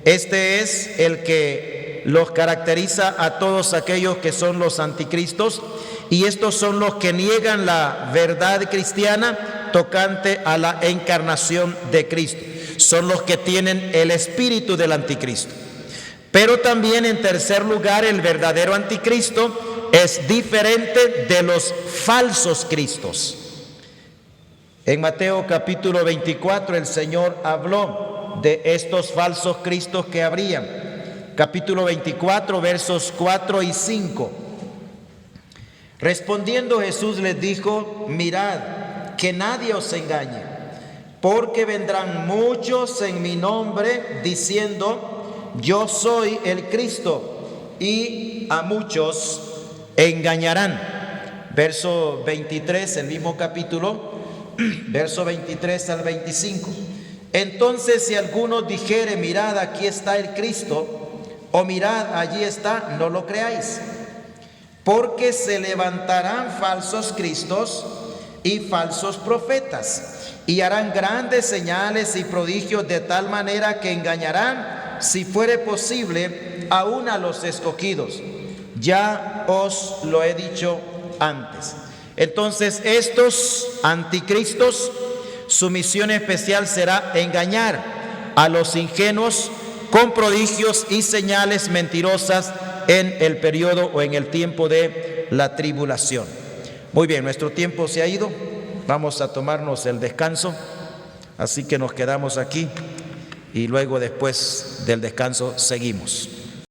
Este es el que los caracteriza a todos aquellos que son los anticristos, y estos son los que niegan la verdad cristiana tocante a la encarnación de Cristo. Son los que tienen el espíritu del anticristo. Pero también, en tercer lugar, el verdadero anticristo es diferente de los falsos cristos. En Mateo capítulo 24 el Señor habló de estos falsos cristos que habrían. Capítulo 24, versos 4 y 5. Respondiendo Jesús les dijo: mirad, que nadie os engañe, porque vendrán muchos en mi nombre diciendo: yo soy el Cristo, y a muchos engañarán. Verso 23, el mismo capítulo, verso 23 al 25. Entonces, si alguno dijere: mirad, aquí está el Cristo, o mirad, allí está, no lo creáis, porque se levantarán falsos cristos y falsos profetas, y harán grandes señales y prodigios, de tal manera que engañarán, si fuere posible, aún a los escogidos. Ya os lo he dicho antes. Entonces, estos anticristos, su misión especial será engañar a los ingenuos con prodigios y señales mentirosas en el periodo o en el tiempo de la tribulación. Muy bien, nuestro tiempo se ha ido. Vamos a tomarnos el descanso, así que nos quedamos aquí y luego, después del descanso, seguimos.